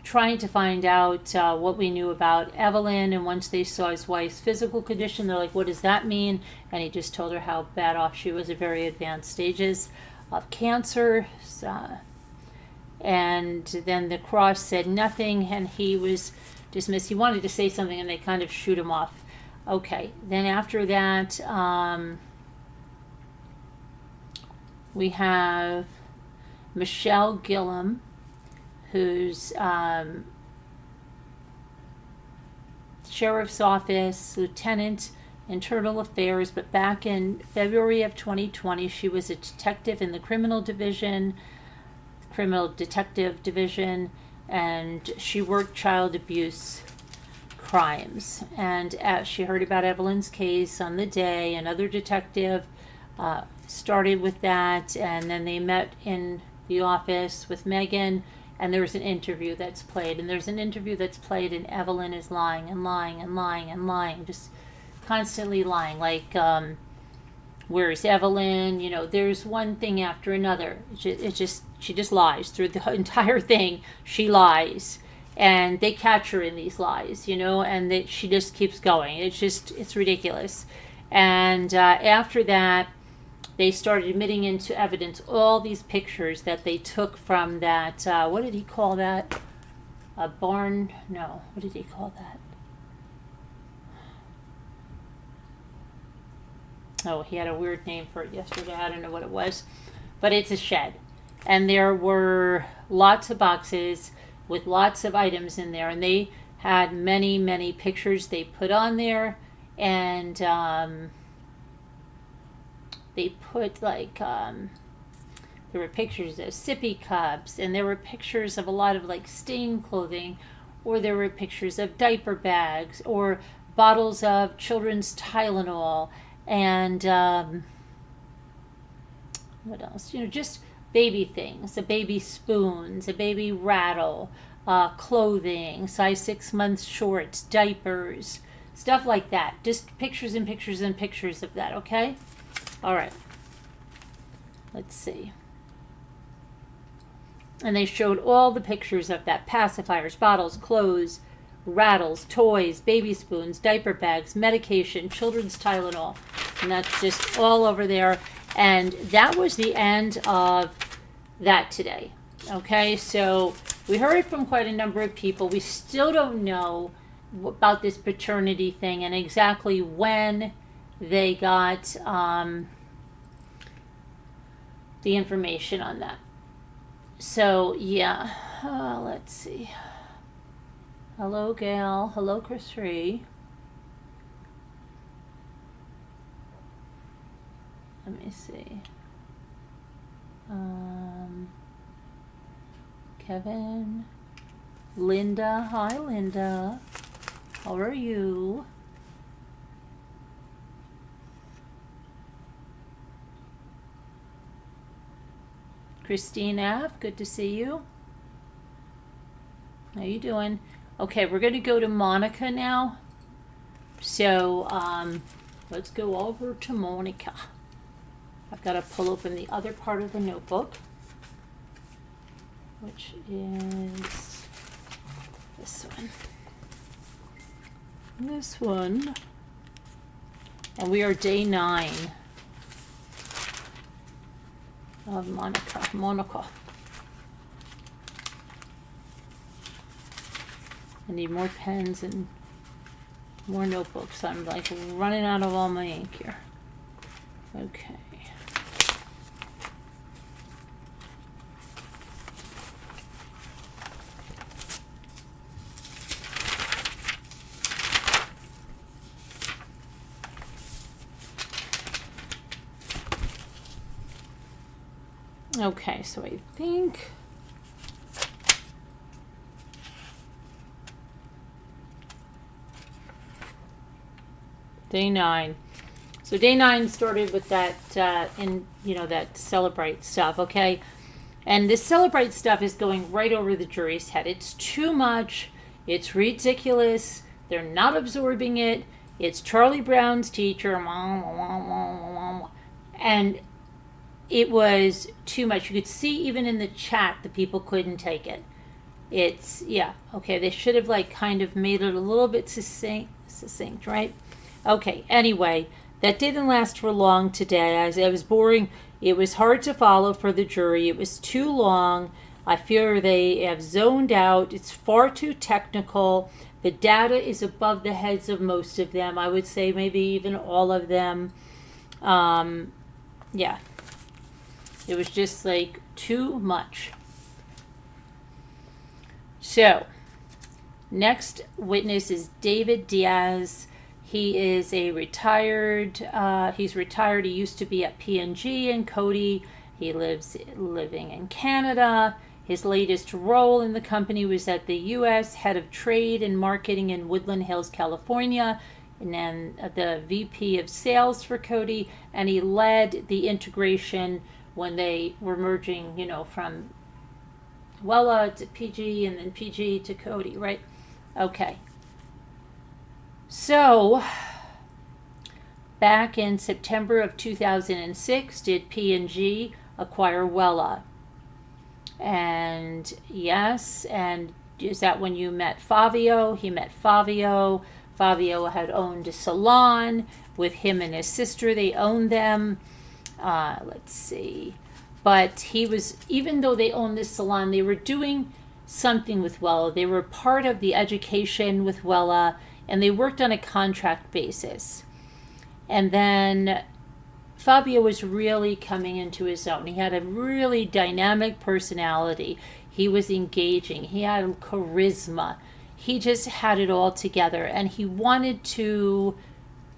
trying to find out what we knew about Evelyn, and once they saw his wife's physical condition, they're like, what does that mean? And he just told her how bad off she was at very advanced stages of cancer. And then the cross said nothing, and he was dismissed. He wanted to say something, and they kind of shoot him off. Okay, then after that, we have Michelle Gillum, who's sheriff's office, lieutenant, internal affairs, but back in February of 2020, she was a detective in the criminal detective division, and she worked child abuse crimes. And she heard about Evelyn's case on the day. Another detective started with that, and then they met in the office with Megan, and there's an interview that's played. And there's an interview that's played, and Evelyn is lying and lying and lying and lying, just constantly lying. Like, where's Evelyn? You know, there's one thing after another. She just lies through the entire thing. She lies. And they catch her in these lies, you know, and she just keeps going. It's ridiculous. And after that, they started admitting into evidence all these pictures that they took from that, what did he call that? A barn? No, what did he call that? Oh, he had a weird name for it yesterday. I don't know what it was. But it's a shed. And there were lots of boxes with lots of items in there. And they had many, many pictures they put on there. And they put like, there were pictures of sippy cups. And there were pictures of a lot of like stained clothing. Or there were pictures of diaper bags. Or bottles of children's Tylenol. And What else? Just baby things, a baby spoons, a baby rattle, clothing, size 6 months shorts, diapers, stuff like that. Just pictures and pictures and pictures of that, okay? All right. Let's see. And they showed all the pictures of that: pacifiers, bottles, clothes, rattles, toys, baby spoons, diaper bags, medication, children's Tylenol. And that's just all over there. And that was the end of that today. Okay, so we heard from quite a number of people. We still don't know about this paternity thing and exactly when they got the information on that. So, yeah, let's see. Hello, Gail. Hello, Chris Ree. Let me see. Kevin. Linda. Hi, Linda. How are you? Christine F., good to see you. How you doing? Okay, we're going to go to Monica now. So, let's go over to Monica. I've got to pull open the other part of the notebook, which is this one. This one. And we are day 9 of Monica. I need more pens and more notebooks. I'm like running out of all my ink here. Okay. Okay, so I think day 9. So day 9 started with that, that Celebrate stuff, okay? And this Celebrate stuff is going right over the jury's head. It's too much. It's ridiculous. They're not absorbing it. It's Charlie Brown's teacher. And it was too much. You could see even in the chat the people couldn't take it. It's, yeah, okay, they should have kind of made it a little bit succinct, right? Okay, anyway, that didn't last for long today. As it was boring. It was hard to follow for the jury. It was too long. I fear they have zoned out. It's far too technical. The data is above the heads of most of them. I would say maybe even all of them. Yeah. It was just too much. So, next witness is David Diaz. He is a retired, he's retired. He used to be at P&G in Cody. He living in Canada. His latest role in the company was at the U.S. Head of Trade and Marketing in Woodland Hills, California, and then the VP of Sales for Cody. And he led the integration when they were merging, from Wella to PG and then PG to Cody, right? Okay. So, back in September of 2006, did P&G acquire Wella? And yes, and is that when you met Fabio? He met Fabio. Fabio had owned a salon with him and his sister. They owned them. Let's see. But he was, even though they owned this salon, they were doing something with Wella. They were part of the education with Wella, and they worked on a contract basis. And then Fabio was really coming into his own. He had a really dynamic personality. He was engaging. He had charisma. He just had it all together, and he wanted to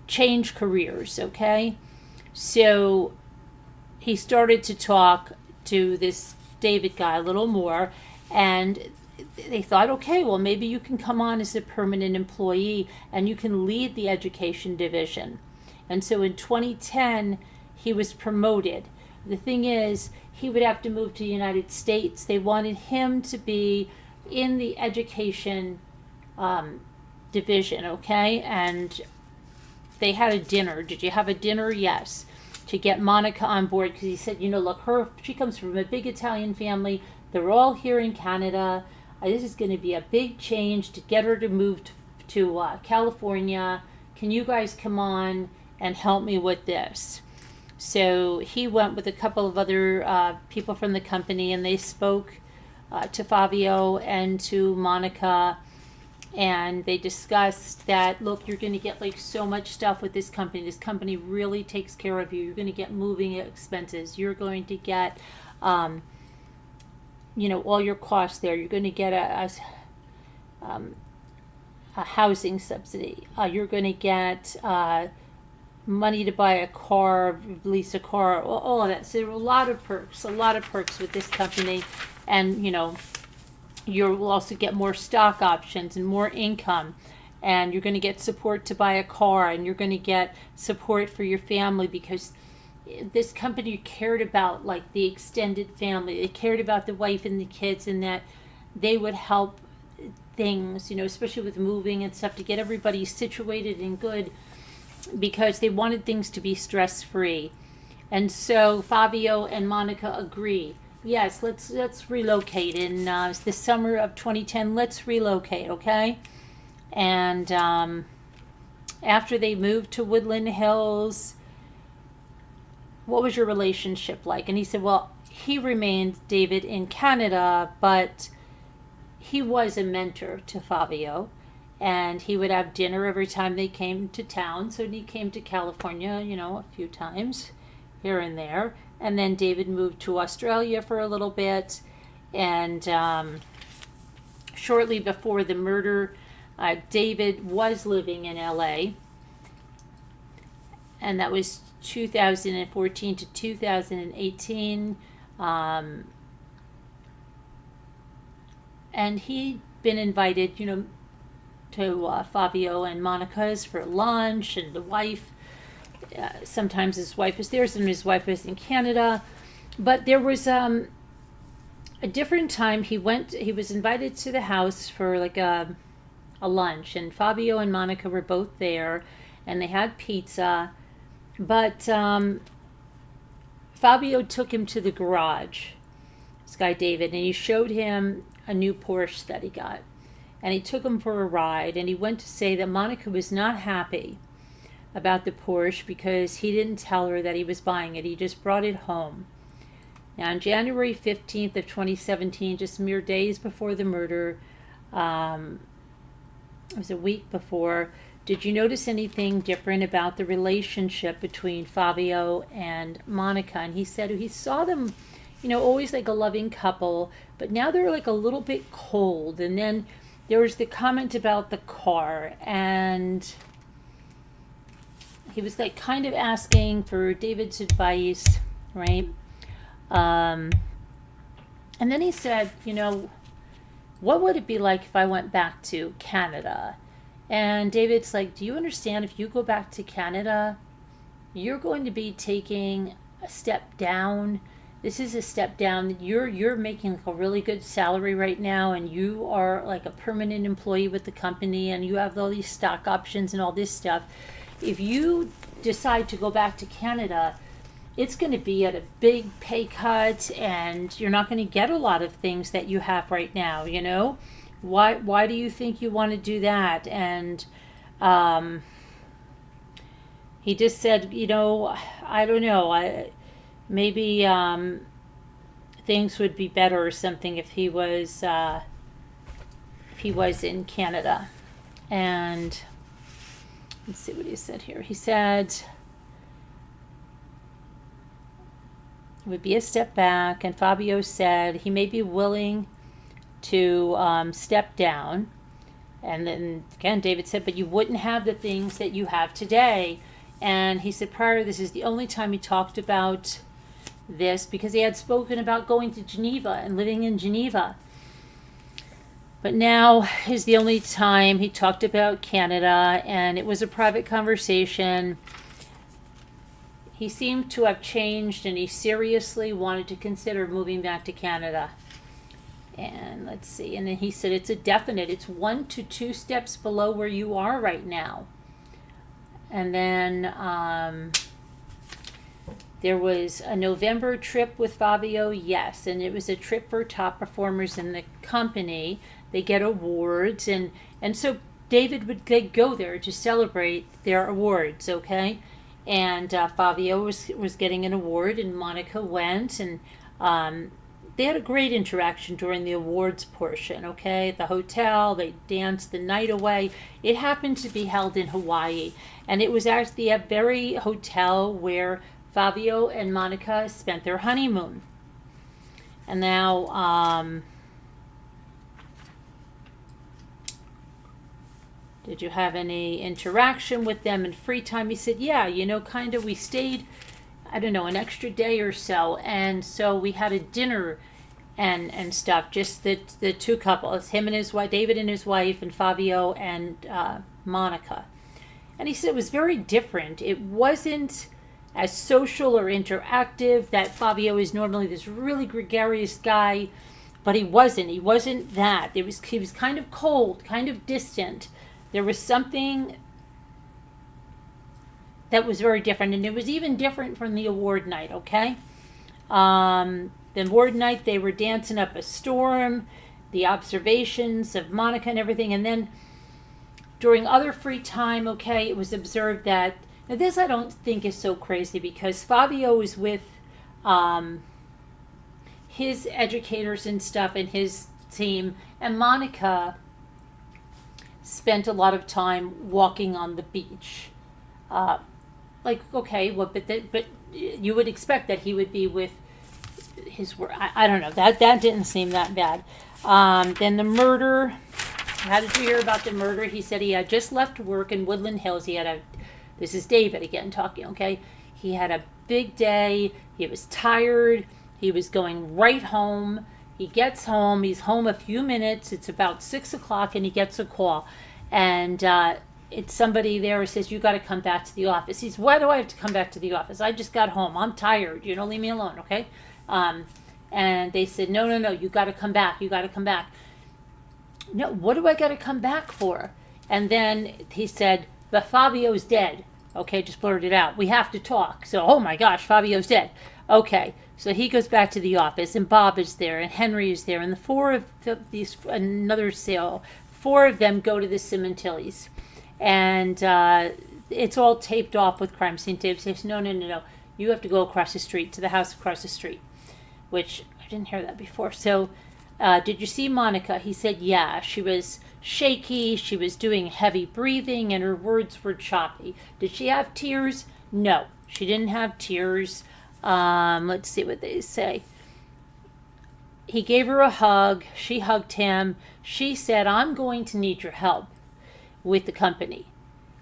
change careers, okay? So he started to talk to this David guy a little more, and they thought, okay, well, maybe you can come on as a permanent employee and you can lead the education division. And so in 2010, he was promoted. The thing is, he would have to move to the United States. They wanted him to be in the education division, okay? And they had a dinner. Did you have a dinner? Yes. To get Monica on board, because he said, look, she comes from a big Italian family. They're all here in Canada. This is going to be a big change to get her to move to California. Can you guys come on and help me with this? So he went with a couple of other people from the company, and they spoke to Fabio and to Monica, and they discussed that, look, you're going to get like so much stuff with this company. This company really takes care of you. You're going to get moving expenses. You're going to get, all your costs there. You're going to get a housing subsidy. You're going to get money to buy a car, lease a car, all of that. So there were a lot of perks with this company. And, you'll also get more stock options and more income. And you're going to get support to buy a car, and you're going to get support for your family, because this company cared about like the extended family. They cared about the wife and the kids, and that they would help things, especially with moving and stuff, to get everybody situated and good, because they wanted things to be stress-free. And so Fabio and Monica agree. Yes, let's relocate in the summer of 2010. Let's relocate, okay? And after they moved to Woodland Hills, what was your relationship like? And he said, well, he remained, David, in Canada, but he was a mentor to Fabio, and he would have dinner every time they came to town. So he came to California, a few times here and there. And then David moved to Australia for a little bit. And shortly before the murder, David was living in LA. And that was 2014 to 2018. And he'd been invited, to Fabio and Monica's for lunch, and the wife, sometimes his wife was there, sometimes his wife was in Canada. But there was a different time he was invited to the house for like a lunch, and Fabio and Monica were both there, and they had pizza. But Fabio took him to the garage, this guy David, and he showed him a new Porsche that he got. And he took him for a ride, and he went to say that Monica was not happy about the Porsche because he didn't tell her that he was buying it. He just brought it home. Now, on January 15th of 2017, just mere days before the murder, it was a week before, did you notice anything different about the relationship between Fabio and Monica? And he said he saw them, always like a loving couple, but now they're like a little bit cold. And then there was the comment about the car, and he was like kind of asking for David's advice, right? And then he said, what would it be like if I went back to Canada? And David's like, do you understand, if you go back to Canada, you're going to be taking a step down. This is a step down. You're making like a really good salary right now, and you are like a permanent employee with the company, and you have all these stock options and all this stuff. If you decide to go back to Canada, it's going to be at a big pay cut, and you're not going to get a lot of things that you have right now, Why do you think you want to do that? And he just said, I don't know. Maybe things would be better or something if he was in Canada. And let's see what he said here. He said it would be a step back, and Fabio said he may be willing to step down. And then again, David said, but you wouldn't have the things that you have today. And he said prior, this is the only time he talked about this, because he had spoken about going to Geneva and living in Geneva. But now is the only time he talked about Canada, and it was a private conversation. he seemed to have changed, and he seriously wanted to consider moving back to Canada. And let's see, and then he said it's a definite. It's 1 to 2 steps below where you are right now. And then there was a November trip with Fabio, yes, and it was a trip for top performers in the company. They get awards, and so David would go there to celebrate their awards, okay? And Fabio was getting an award, and Monica went, and they had a great interaction during the awards portion, okay? At the hotel, they danced the night away. It happened to be held in Hawaii, and it was actually a very hotel where Fabio and Monica spent their honeymoon. And now, did you have any interaction with them in free time? He said, yeah, kind of, we stayed, I don't know, an extra day or so. And so we had a dinner and stuff, just the two couples, him and his wife, David and his wife, and Fabio and Monica. And he said it was very different. It wasn't as social or interactive. That Fabio is normally this really gregarious guy, but he wasn't that. He was kind of cold, kind of distant. There was something that was very different, and it was even different from the award night, okay? The award night, they were dancing up a storm, the observations of Monica and everything, and then during other free time, okay, it was observed that, now this I don't think is so crazy, because Fabio was with his educators and stuff and his team, and Monica spent a lot of time walking on the beach. Okay, well, but you would expect that he would be with his work. I don't know. That didn't seem that bad. Then the murder. How did you hear about the murder? He said he had just left work in Woodland Hills. This is David again talking, okay? He had a big day. He was tired. He was going right home. He gets home. He's home a few minutes. It's about 6 o'clock, and he gets a call. And it's somebody there who says, you got to come back to the office. He says, why do I have to come back to the office? I just got home. I'm tired. Leave me alone, okay? And they said, no, you got to come back. You got to come back. No, what do I got to come back for? And then he said, but Fabio's dead. Okay, just blurted it out. We have to talk. So, oh my gosh, Fabio's dead. Okay, so he goes back to the office, and Bob is there, and Henry is there, and the four of another sale, 4 of them go to the Sementillis. And it's all taped off with crime scene tapes. They say, no. You have to go across the street to the house across the street, which I didn't hear that before. So did you see Monica? He said, yeah. She was shaky. She was doing heavy breathing, and her words were choppy. Did she have tears? No, she didn't have tears. Let's see what they say. He gave her a hug. She hugged him. She said, I'm going to need your help with the company.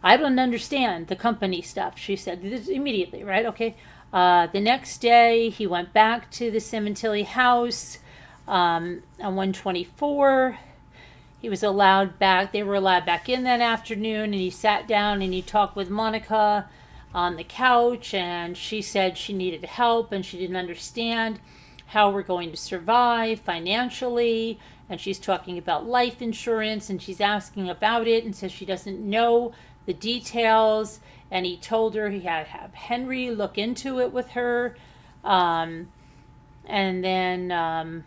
I don't understand the company stuff, she said this immediately, right? Okay. The next day, he went back to the Simonelli house on 124. He was allowed back. They were allowed back in that afternoon, and he sat down and he talked with Monica on the couch, and she said she needed help and she didn't understand how we're going to survive financially. And she's talking about life insurance, and she's asking about it, and says she doesn't know the details. And he told her he had to have Henry look into it with her. And then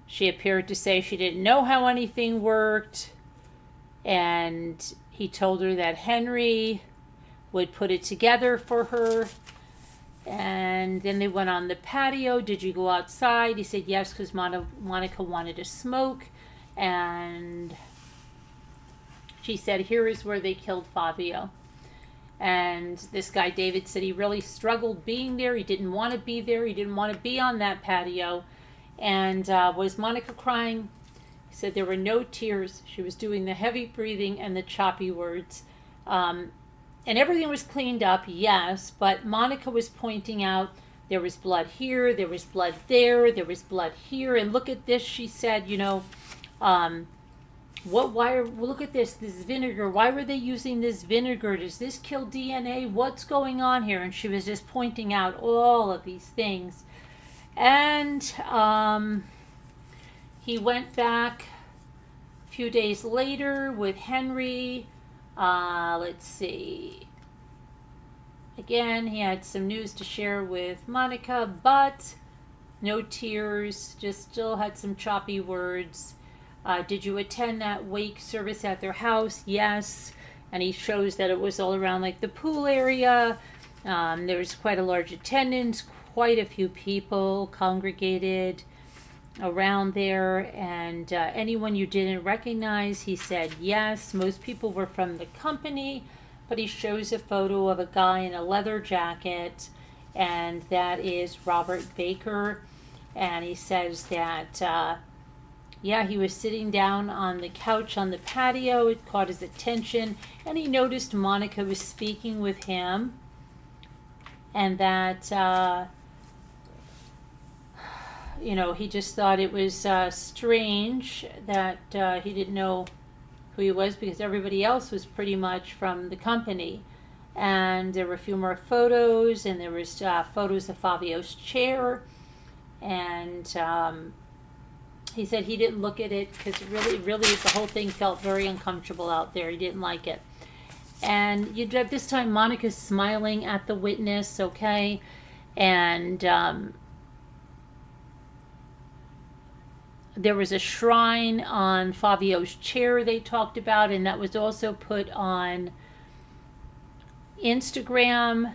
she appeared to say she didn't know how anything worked. And he told her that Henry would put it together for her. And then they went on the patio. Did you go outside? He said yes, because Monica wanted to smoke. And she said, here is where they killed Fabio. And this guy, David, said he really struggled being there. He didn't want to be there. He didn't want to be on that patio. And was Monica crying? He said there were no tears. She was doing the heavy breathing and the choppy words. And everything was cleaned up, yes, but Monica was pointing out there was blood here, there was blood there was blood here, and look at this, she said, look at this vinegar. Why were they using this vinegar? Does this kill DNA? What's going on here? And she was just pointing out all of these things. And he went back a few days later with Henry. Let's see. Again, he had some news to share with Monica, but no tears, just still had some choppy words. Did you attend that wake service at their house? Yes. And he shows that it was all around like the pool area. There was quite a large attendance, quite a few people congregated around there. And anyone you didn't recognize, he said yes. Most people were from the company, but he shows a photo of a guy in a leather jacket, and that is Robert Baker. And he says that he was sitting down on the couch on the patio. It caught his attention, and he noticed Monica was speaking with him, and that, he just thought it was strange that he didn't know who he was, because everybody else was pretty much from the company. And there were a few more photos, and there was photos of Fabio's chair, and he said he didn't look at it because really the whole thing felt very uncomfortable out there. He didn't like it. And at this time, Monica's smiling at the witness, okay? And there was a shrine on Fabio's chair they talked about, and that was also put on Instagram.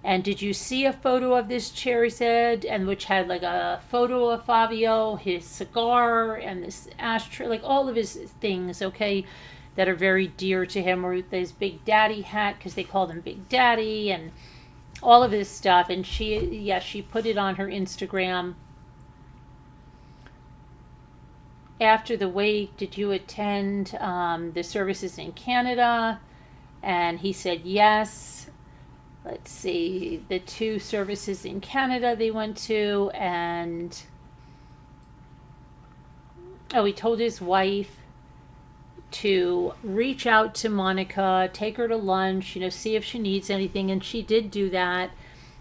And did you see a photo of this chair, he said, and which had like a photo of Fabio, his cigar, and this ashtray, like all of his things, okay, that are very dear to him, or his Big Daddy hat, because they called him Big Daddy, and all of his stuff. And she put it on her Instagram. After the wake, did you attend the services in Canada? And he said yes. Let's see, the 2 services in Canada they went to, and he told his wife to reach out to Monica, take her to lunch, see if she needs anything, and she did do that.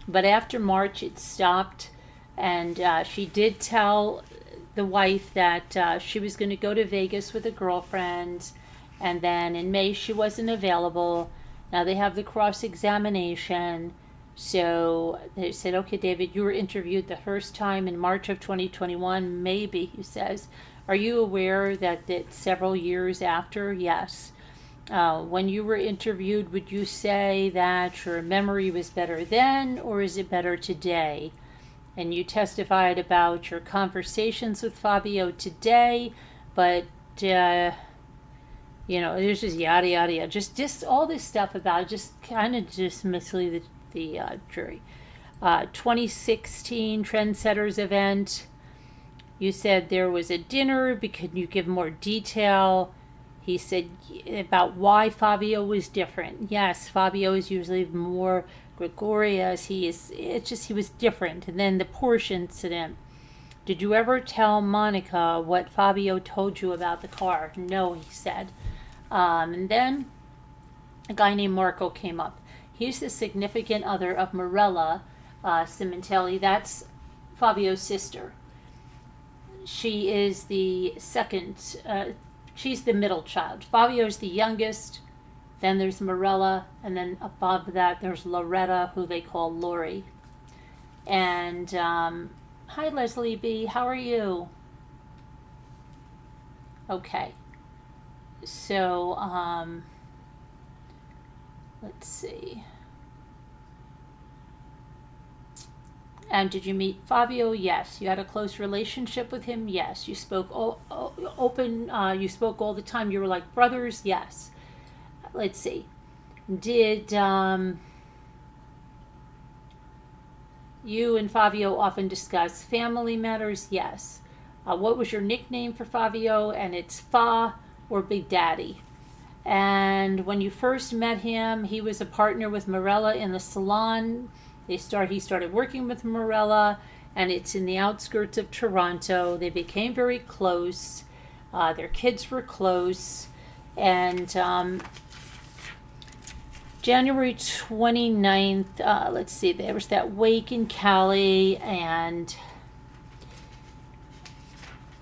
But after March, it stopped, and she did tell the wife that she was going to go to Vegas with a girlfriend, and then in May she wasn't available. Now they have the cross-examination. So they said, okay, David, you were interviewed the first time in March of 2021, maybe, he says. Are you aware that several years after? Yes. When you were interviewed, would you say that your memory was better then, or is it better today? And you testified about your conversations with Fabio today, but there's just yada yada yada, just all this stuff about just kind of just mislead the jury. 2016 Trendsetters event. You said there was a dinner. Can you give more detail? He said about why Fabio was different. Yes, Fabio is usually more gregarious. He was different. And then the Porsche incident. Did you ever tell Monica what Fabio told you about the car? No, he said. And then a guy named Marco came up. He's the significant other of Morella Sementilli. That's Fabio's sister. She is the second, she's the middle child. Fabio's the youngest. Then there's Morella, and then above that there's Loretta, who they call Lori. And hi, Leslie B. How are you? Okay. So, let's see. And did you meet Fabio? Yes. You had a close relationship with him? Yes. You spoke open. You spoke all the time. You were like brothers? Yes. Let's see. Did you and Fabio often discuss family matters? Yes. What was your nickname for Fabio? And it's Fa or Big Daddy. And when you first met him, he was a partner with Morella in the salon. He started working with Morella, and it's in the outskirts of Toronto. They became very close. Their kids were close. And January 29th, let's see, there was that wake in Cali, and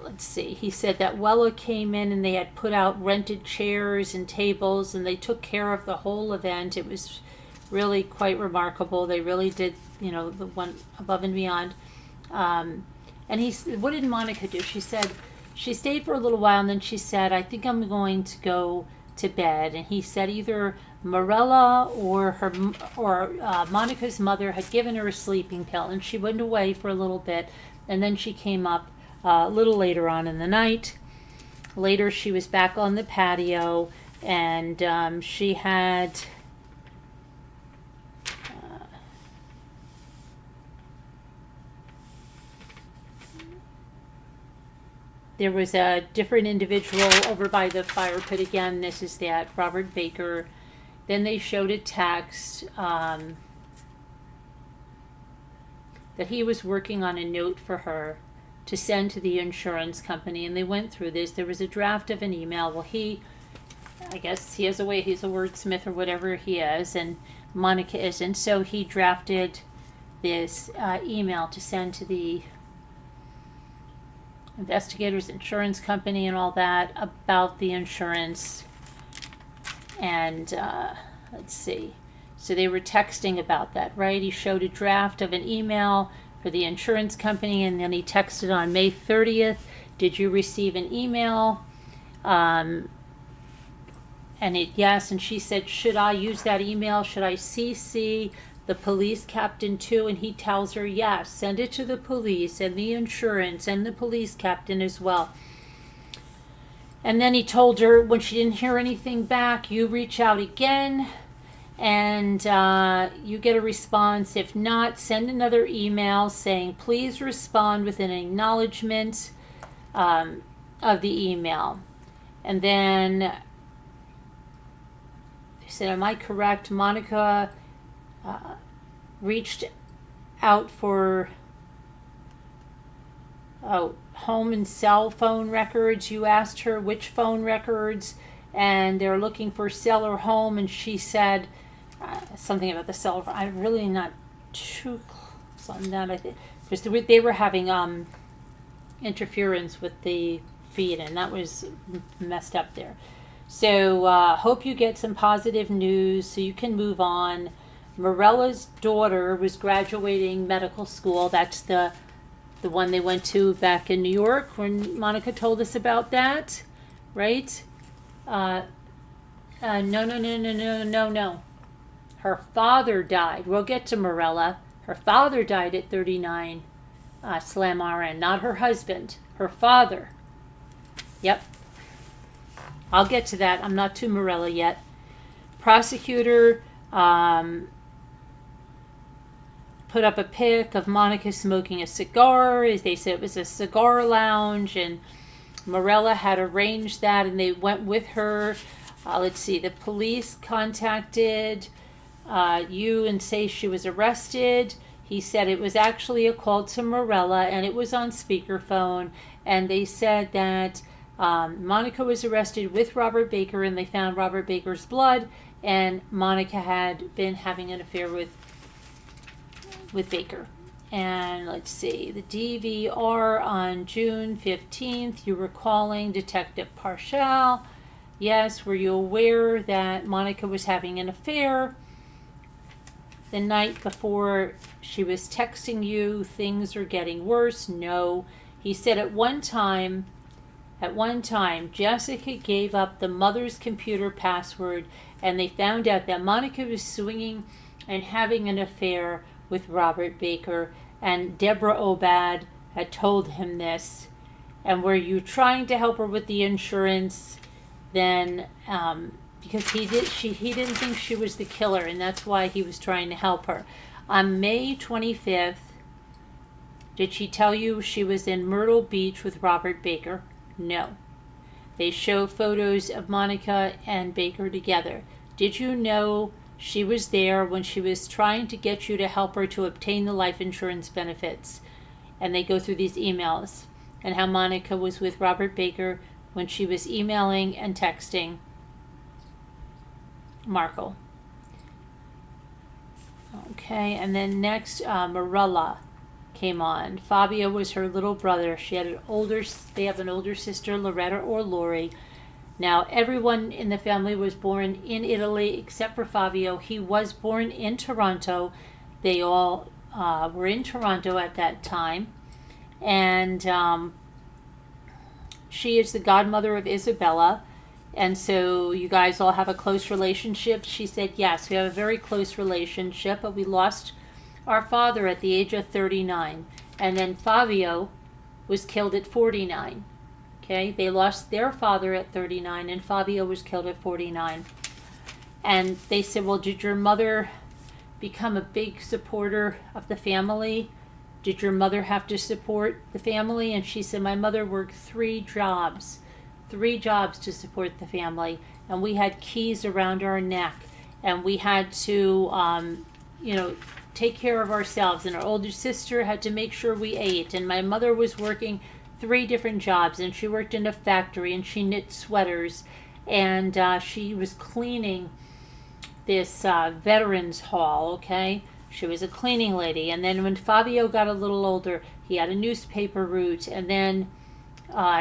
let's see, he said that Wella came in and they had put out rented chairs and tables, and they took care of the whole event. It was really quite remarkable. They really did, the one above and beyond. And what did Monica do? She said she stayed for a little while, and then she said, I think I'm going to go to bed. And he said either Morella or Monica's mother had given her a sleeping pill, and she went away for a little bit, and then she came up a little later on in the night. Later, she was back on the patio, and she had there was a different individual over by the fire pit again. This is that Robert Baker. Then they showed a text that he was working on a note for her to send to the insurance company, and they went through this. There was a draft of an email. Well, I guess he has a way, he's a wordsmith or whatever he is, and Monica isn't. So he drafted this email to send to the investigators, insurance company, and all that about the insurance. And let's see. So they were texting about that, right? He showed a draft of an email for the insurance company, and then he texted on May 30th, did you receive an email? And yes, and she said, should I use that email? Should I CC the police captain too? And he tells her, yes, send it to the police and the insurance and the police captain as well. And then he told her, when she didn't hear anything back, you reach out again and you get a response. If not, send another email saying, please respond with an acknowledgement of the email. And then they said, am I correct? Monica reached out for home and cell phone records. You asked her which phone records, and they're looking for cell or home, and she said something about the cell. I'm really not too close on that, I think, because they were having interference with the feed, and that was messed up there. So hope you get some positive news so you can move on. Morella's daughter was graduating medical school. That's the one they went to back in New York when Monica told us about that, right? No. Her father died. We'll get to Morella. Her father died at 39, Slam RN, not her husband. Her father. Yep. I'll get to that. I'm not to Morella yet. Prosecutor put up a pic of Monica smoking a cigar. As they said, it was a cigar lounge, and Morella had arranged that, and they went with her. Let's see, the police contacted you and say she was arrested. He said it was actually a call to Morella, and it was on speakerphone, and they said that Monica was arrested with Robert Baker, and they found Robert Baker's blood, and Monica had been having an affair with Baker. And let's see, the DVR on June 15th, you were calling Detective Parshall. Yes, were you aware that Monica was having an affair? The night before she was texting you, things are getting worse. No. He said at one time, Jessica gave up the mother's computer password, and they found out that Monica was swinging and having an affair with Robert Baker, and Deborah Obad had told him this. And were you trying to help her with the insurance? Then because he didn't think she was the killer, and that's why he was trying to help her. On May 25th, did she tell you she was in Myrtle Beach with Robert Baker? No. They show photos of Monica and Baker together. Did you know she was there when she was trying to get you to help her to obtain the life insurance benefits? And they go through these emails and how Monica was with Robert Baker when she was emailing and texting Marco. Okay, and then next, Morella came on. Fabio was her little brother. They have an older sister, Loretta or Lori. Now, everyone in the family was born in Italy except for Fabio. He was born in Toronto. They all were in Toronto at that time. And she is the godmother of Isabella. And so you guys all have a close relationship. She said, yes, we have a very close relationship, but we lost our father at the age of 39. And then Fabio was killed at 49. Okay, they lost their father at 39, and Fabio was killed at 49. And they said, well, did your mother become a big supporter of the family? Did your mother have to support the family? And she said, my mother worked 3 jobs to support the family. And we had keys around our neck. And we had to, take care of ourselves. And our older sister had to make sure we ate. And my mother was working 3 different jobs. And she worked in a factory. And she knit sweaters. And she was cleaning this veterans hall, okay? She was a cleaning lady. And then when Fabio got a little older, he had a newspaper route. And then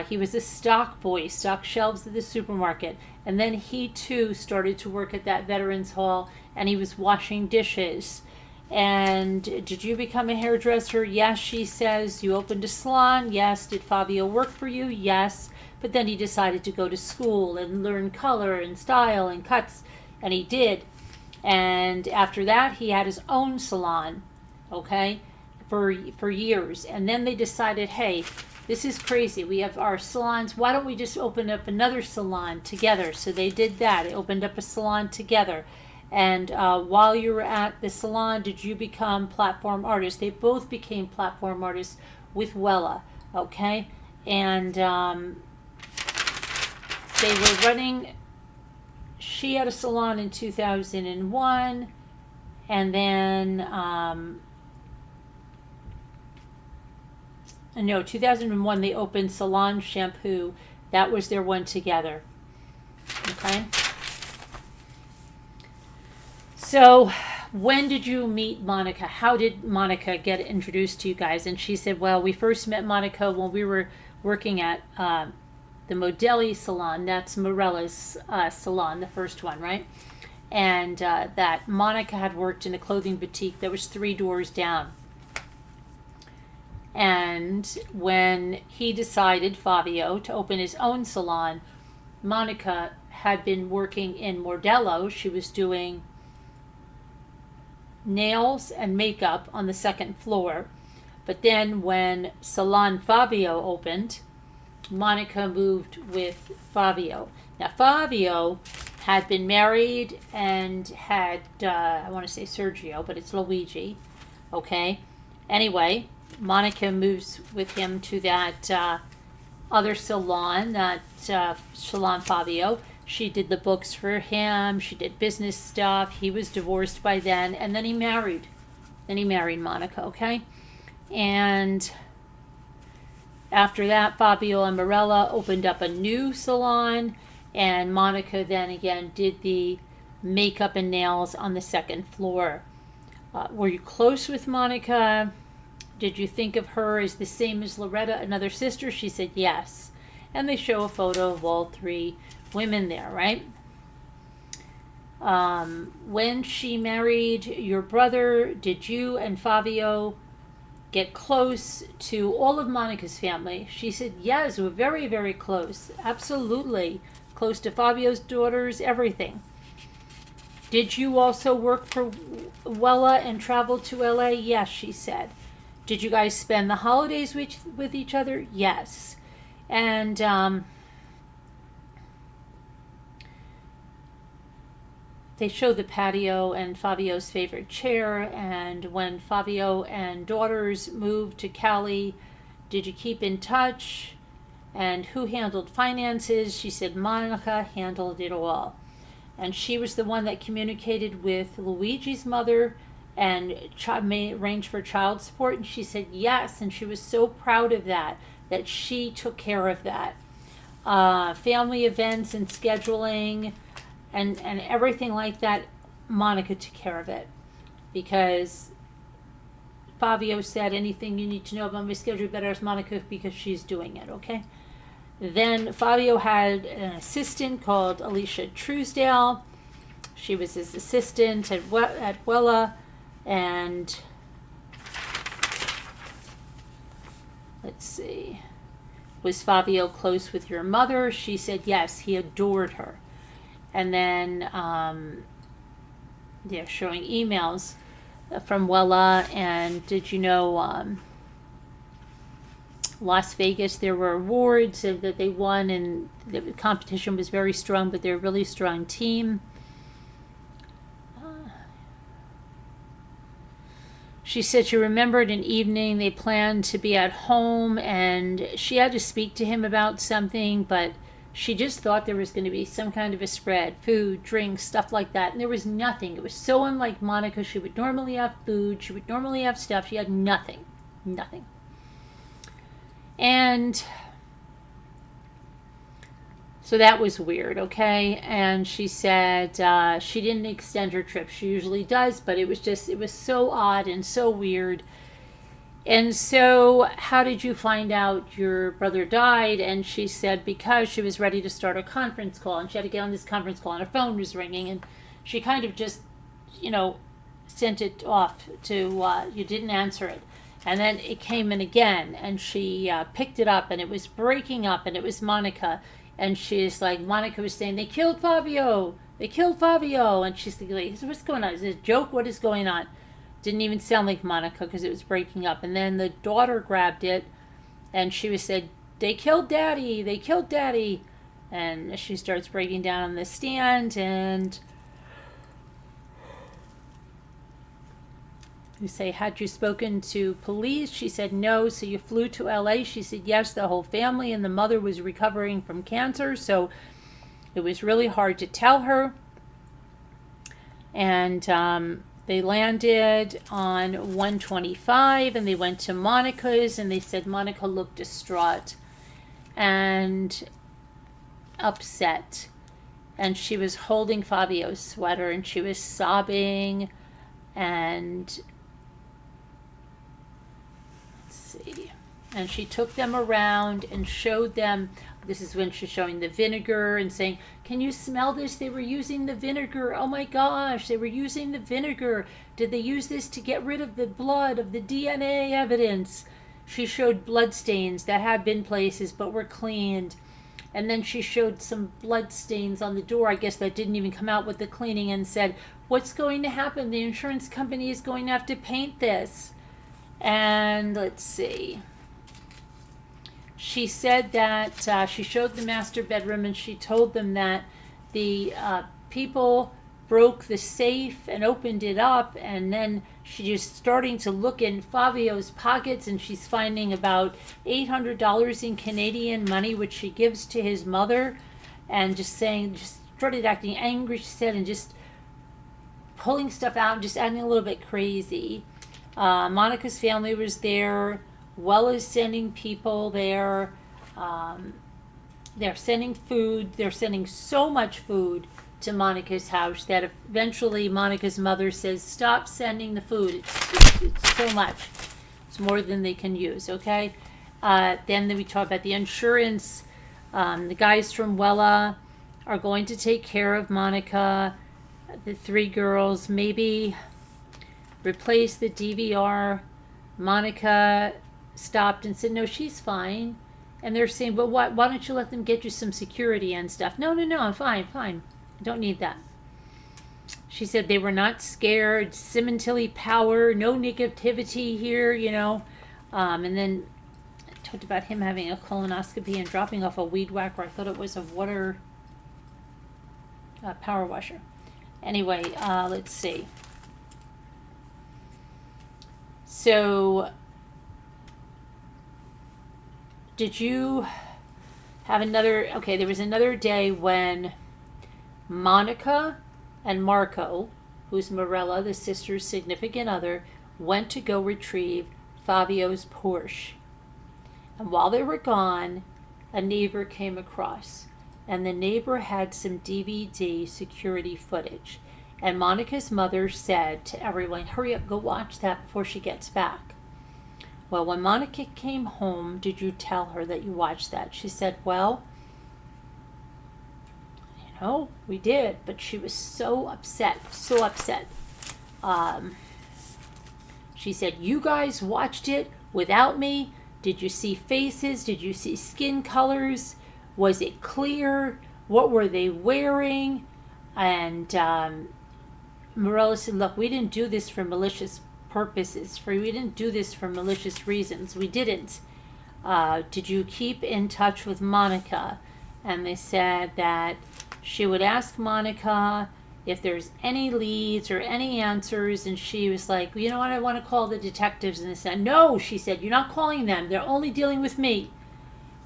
he was a stock boy, stock shelves at the supermarket. And then he too started to work at that veterans hall, and he was washing dishes. And did you become a hairdresser? Yes, she says. You opened a salon? Yes. Did Fabio work for you? Yes. But then he decided to go to school and learn color and style and cuts, and he did. And after that, he had his own salon, okay, for years. And then they decided, hey, this is crazy. We have our salons. Why don't we just open up another salon together? So they did that. They opened up a salon together. And while you were at the salon, did you become platform artists? They both became platform artists with Wella, okay? And they were running... She had a salon in 2001, and then, 2001 they opened Salon Shampoo. That was their one together. Okay? So, when did you meet Monica? How did Monica get introduced to you guys? And she said, well, we first met Monica when we were working at the Modelli salon. That's Morella's salon, the first one, right? And that Monica had worked in a clothing boutique that was 3 doors down. And when he decided, Fabio, to open his own salon, Monica had been working in Morello. She was doing nails and makeup on the 2nd floor. But then when Salon Fabio opened, Monica moved with Fabio. Now, Fabio had been married and had, I want to say Sergio, but it's Luigi, okay? Anyway, Monica moves with him to that other salon, that Salon Fabio. She did the books for him. She did business stuff. He was divorced by then, and then he married. Then he married Monica, okay? And after that, Fabio and Morella opened up a new salon, and Monica then again did the makeup and nails on the 2nd floor. Were you close with Monica? Did you think of her as the same as Loretta, another sister? She said yes. And they show a photo of all 3 women there, right? When she married your brother, did you and Fabio get close to all of Monica's family? She said, yes, we're very, very close. Absolutely. Close to Fabio's daughters, everything. Did you also work for Wella and travel to LA? Yes, she said. Did you guys spend the holidays with each other? Yes. And they show the patio and Fabio's favorite chair. And when Fabio and daughters moved to Cali, did you keep in touch? And who handled finances? She said Monica handled it all. And she was the one that communicated with Luigi's mother and arranged for child support. And she said yes. And she was so proud of that she took care of that. family events and scheduling and everything like that, Monica took care of it. Because Fabio said, anything you need to know about my schedule, better ask Monica because she's doing it, okay? Then Fabio had an assistant called Alicia Truesdale. She was his assistant at Wella, and let's see, was Fabio close with your mother? She said yes, he adored her. And then they're showing emails from Wella, and did you know Las Vegas, there were awards that they won, and the competition was very strong, but they're a really strong team. She said she remembered an evening they planned to be at home, and she had to speak to him about something, but she just thought there was going to be some kind of a spread, food, drinks, stuff like that, and there was nothing. It was so unlike Monica. She would normally have food, she would normally have stuff. She had nothing. And so that was weird, okay? And she said she didn't extend her trip. She usually does, but it was so odd and so weird. And so, how did you find out your brother died? And she said because she was ready to start a conference call, and she had to get on this conference call, and her phone was ringing, and she kind of just, sent it off to, you didn't answer it. And then it came in again, and she picked it up, and it was breaking up, and it was Monica. And she's like, Monica was saying, they killed Fabio. And she's like, what's going on? Is it a joke? What is going on? Didn't even sound like Monica because it was breaking up. And then the daughter grabbed it, and she said, they killed Daddy. And she starts breaking down on the stand, and you say, had you spoken to police? She said, no. So you flew to LA? She said, yes, the whole family, and the mother was recovering from cancer, so it was really hard to tell her. And they landed on 125, and they went to Monica's, and they said Monica looked distraught and upset. And she was holding Fabio's sweater, and she was sobbing, and and she took them around and showed them, this is when she's showing the vinegar and saying, can you smell this? They were using the vinegar. Oh my gosh, they were using the vinegar. Did they use this to get rid of the blood, of the DNA evidence? She showed blood stains that had been places but were cleaned. And then she showed some blood stains on the door, I guess that didn't even come out with the cleaning, and said, what's going to happen? The insurance company is going to have to paint this. And let's see. She said that she showed the master bedroom, and she told them that the people broke the safe and opened it up, and then she was starting to look in Fabio's pockets, and she's finding about $800 in Canadian money, which she gives to his mother, and just started acting angry, she said, and just pulling stuff out and just acting a little bit crazy. Monica's family was there. Wella's sending people there. They're sending food. They're sending so much food to Monica's house that eventually Monica's mother says, stop sending the food. It's so much. It's more than they can use, okay? Then we talk about the insurance. The guys from Wella are going to take care of Monica. The three girls, maybe replace the DVR. Monica stopped and said, no, she's fine. And they're saying, but why don't you let them get you some security and stuff? No, I'm fine. I don't need that. She said they were not scared. Sementilli power, no negativity here, And then I talked about him having a colonoscopy and dropping off a weed whacker. I thought it was a water power washer. Anyway, let's see. So, did you have another, okay, there was another day when Monica and Marco, who's Morella, the sister's significant other, went to go retrieve Fabio's Porsche. And while they were gone, a neighbor came across, and the neighbor had some DVD security footage. And Monica's mother said to everyone, hurry up, go watch that before she gets back. Well, when Monica came home, did you tell her that you watched that? She said, well, we did, but she was so upset. She said, you guys watched it without me? Did you see faces? Did you see skin colors? Was it clear? What were they wearing? And Morella said, look, we didn't do this for malicious purposes. We didn't do this for malicious reasons. We didn't. Did you keep in touch with Monica? And they said that she would ask Monica if there's any leads or any answers, and she was like, you know what, I want to call the detectives. And they said, no, she said, you're not calling them. They're only dealing with me.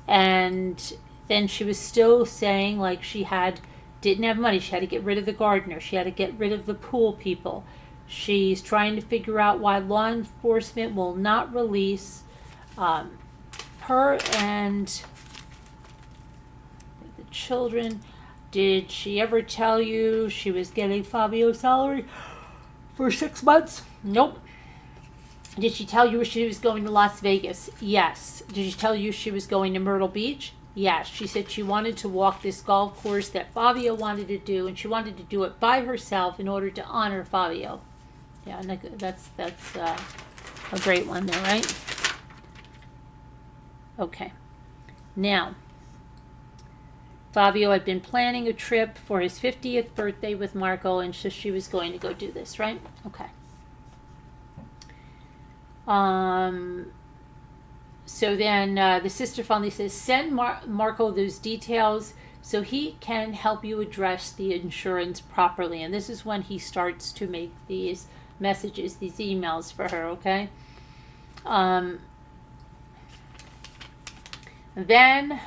And then she was still saying like she didn't have money. She had to get rid of the gardener. She had to get rid of the pool people. She's trying to figure out why law enforcement will not release her and the children. Did she ever tell you she was getting Fabio's salary for 6 months? Nope. Did she tell you she was going to Las Vegas? Yes. Did she tell you she was going to Myrtle Beach? Yes. She said she wanted to walk this golf course that Fabio wanted to do, and she wanted to do it by herself in order to honor Fabio. Yeah, and that's a great one there, right? Okay. Now, Fabio had been planning a trip for his 50th birthday with Marco, and so she was going to go do this, right? Okay. So then the sister finally says, send Marco those details so he can help you address the insurance properly. And this is when he starts to make these messages, these emails for her, okay? Then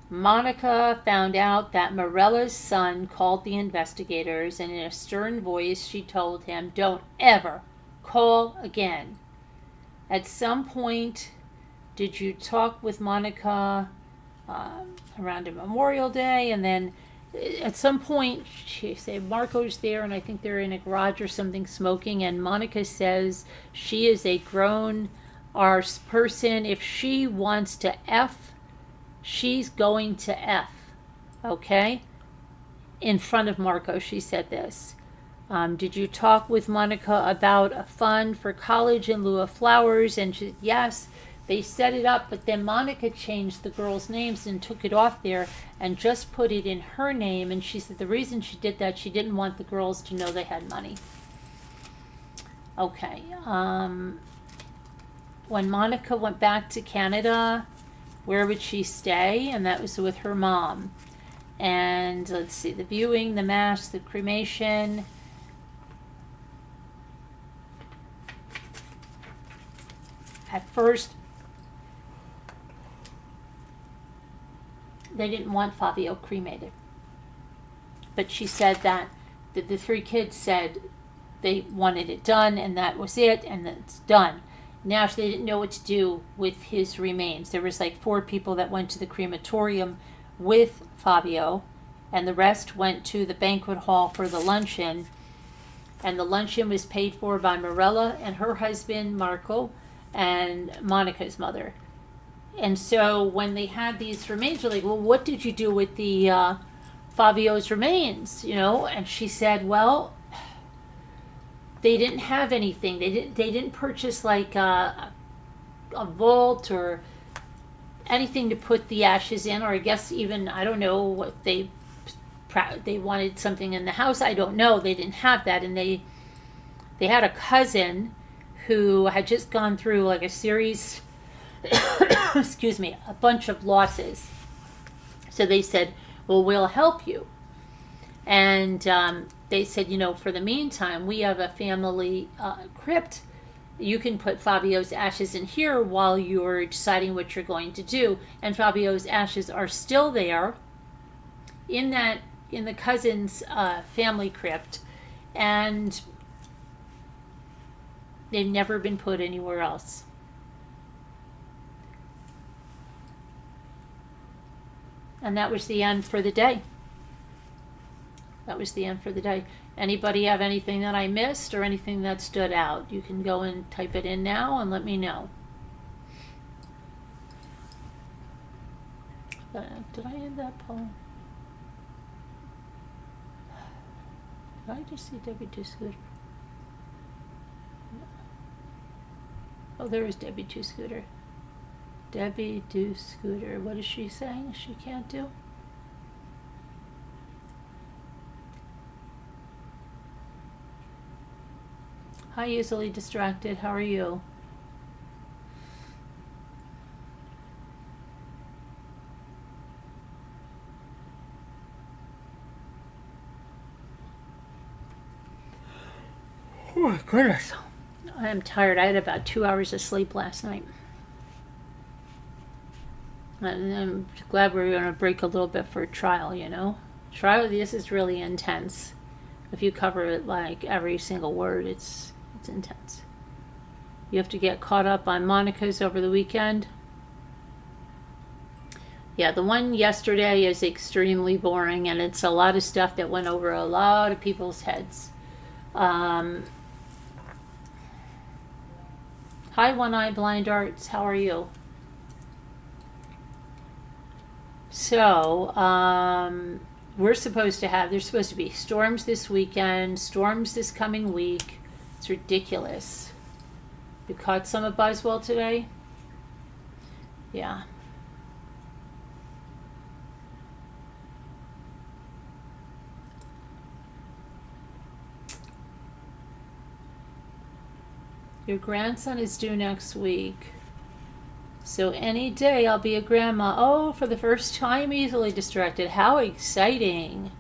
Monica found out that Morella's son called the investigators, and in a stern voice she told him, don't ever call again. At some point, did you talk with Monica around a Memorial Day? And then at some point, she said Marco's there, and I think they're in a garage or something smoking, and Monica says she is a grown arse person. If she wants to F, she's going to F, okay? In front of Marco, she said this. Did you talk with Monica about a fund for college in lieu of flowers? And she said, yes, they set it up, but then Monica changed the girls' names and took it off there and just put it in her name. And she said the reason she did that, she didn't want the girls to know they had money. Okay. When Monica went back to Canada, where would she stay? And that was with her mom. And let's see, the viewing, the mass, the cremation. At first, they didn't want Fabio cremated. But she said that the 3 kids said they wanted it done, and that was it, and it's done. Now they didn't know what to do with his remains. There was like 4 people that went to the crematorium with Fabio, and the rest went to the banquet hall for the luncheon. And the luncheon was paid for by Morella and her husband, Marco, and Monica's mother. And so when they had these remains, they're like, well, what did you do with the Fabio's remains? And she said, well, they didn't have anything. They didn't purchase like a vault or anything to put the ashes in, or I guess even, I don't know what they wanted something in the house. I don't know. They didn't have that. And they had a cousin who had just gone through like a series, excuse me, a bunch of losses. So they said, well, we'll help you. And they said, for the meantime, we have a family crypt. You can put Fabio's ashes in here while you're deciding what you're going to do. And Fabio's ashes are still there in the cousin's family crypt. And they've never been put anywhere else. And that was the end for the day. That was the end for the day. Anybody have anything that I missed or anything that stood out? You can go and type it in now and let me know. Did I end that poll? Did I just see Debbie Two Scooter? Oh, there is Debbie Two Scooter. Debbie Do Scooter. What is she saying she can't do? Hi, easily distracted. How are you? Oh my goodness. I am tired. I had about 2 hours of sleep last night. And I'm glad we're going to break a little bit for trial, you know. Trial, this is really intense. If you cover it like every single word, it's intense. You have to get caught up on Monica's over the weekend. Yeah, the one yesterday is extremely boring, and it's a lot of stuff that went over a lot of people's heads. Hi, One Eye Blind Arts. How are you? So, there's supposed to be storms this weekend, storms this coming week. It's ridiculous. You caught some of Boswell today? Yeah. Your grandson is due next week. So any day I'll be a grandma. Oh, for the first time, easily distracted. How exciting.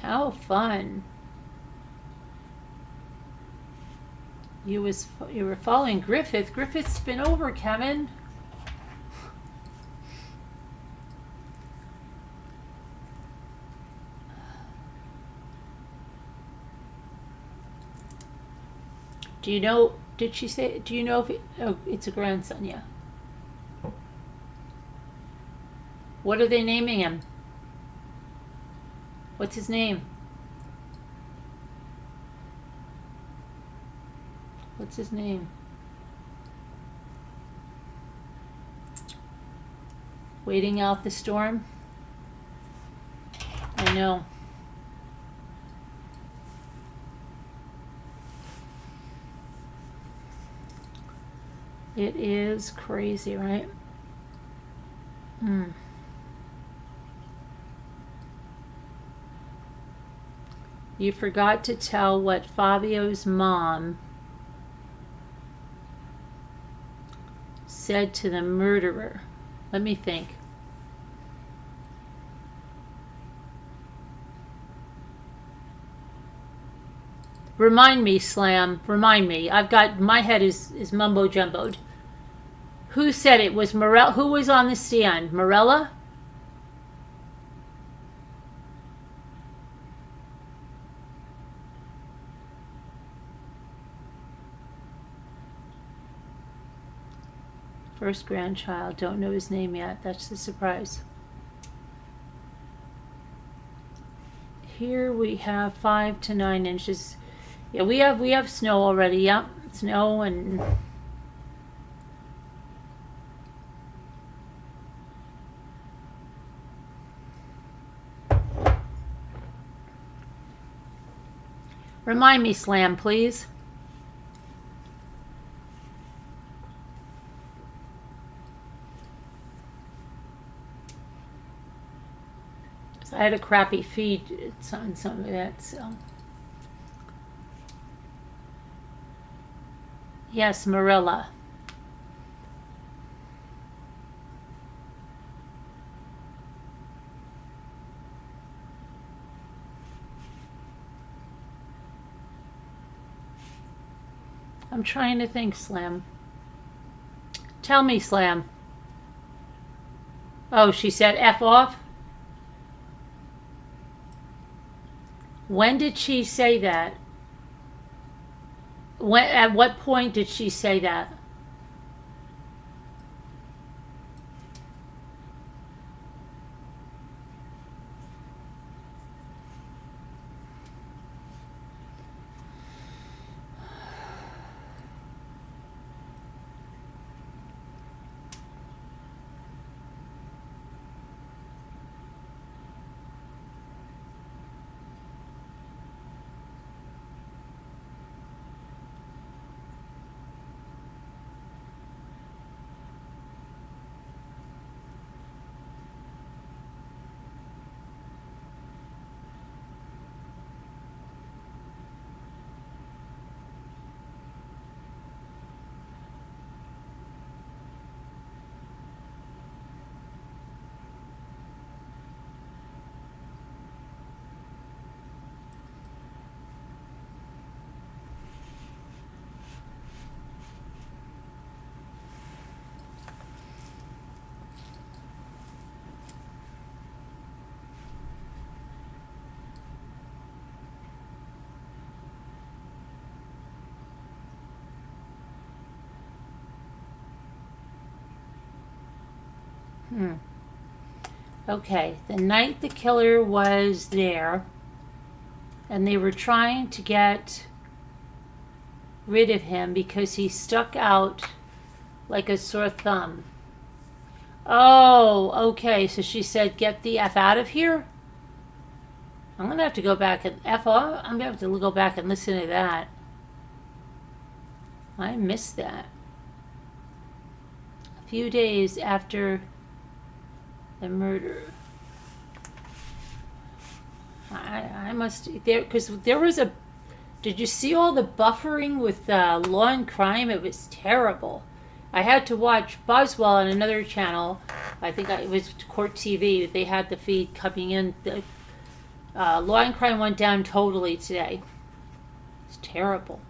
How fun. You were following Griffith. Griffith's been over, Kevin. Do you know, did she say, do you know if it's a grandson? Yeah. What are they naming him? What's his name? What's his name? Waiting out the storm? I know. It is crazy, right? You forgot to tell what Fabio's mom said to the murderer. Let me think. Remind me, Slam. Remind me. I've got, my head is mumbo jumboed. Who said it? Was Morella? Who was on the stand? Morella? First grandchild. Don't know his name yet. That's the surprise. Here we have 5 to 9 inches. Yeah, we have snow already. Yep, snow and remind me, Slam, please. I had a crappy feed on some of that, so. Yes, Morella. I'm trying to think, Slam. Tell me, Slam. Oh, she said F off? When did she say that? When, at what point did she say that? Okay, the night the killer was there, and they were trying to get rid of him because he stuck out like a sore thumb. Oh, okay, so she said, get the F out of here? I'm going to have to go back and I'm going to have to go back and listen to that. I missed that. A few days after the murder. I must, because there was a, did you see all the buffering with Law and Crime? It was terrible. I had to watch Boswell on another channel. I think it was Court TV. They had the feed coming in. The, Law and Crime went down totally today. It's terrible.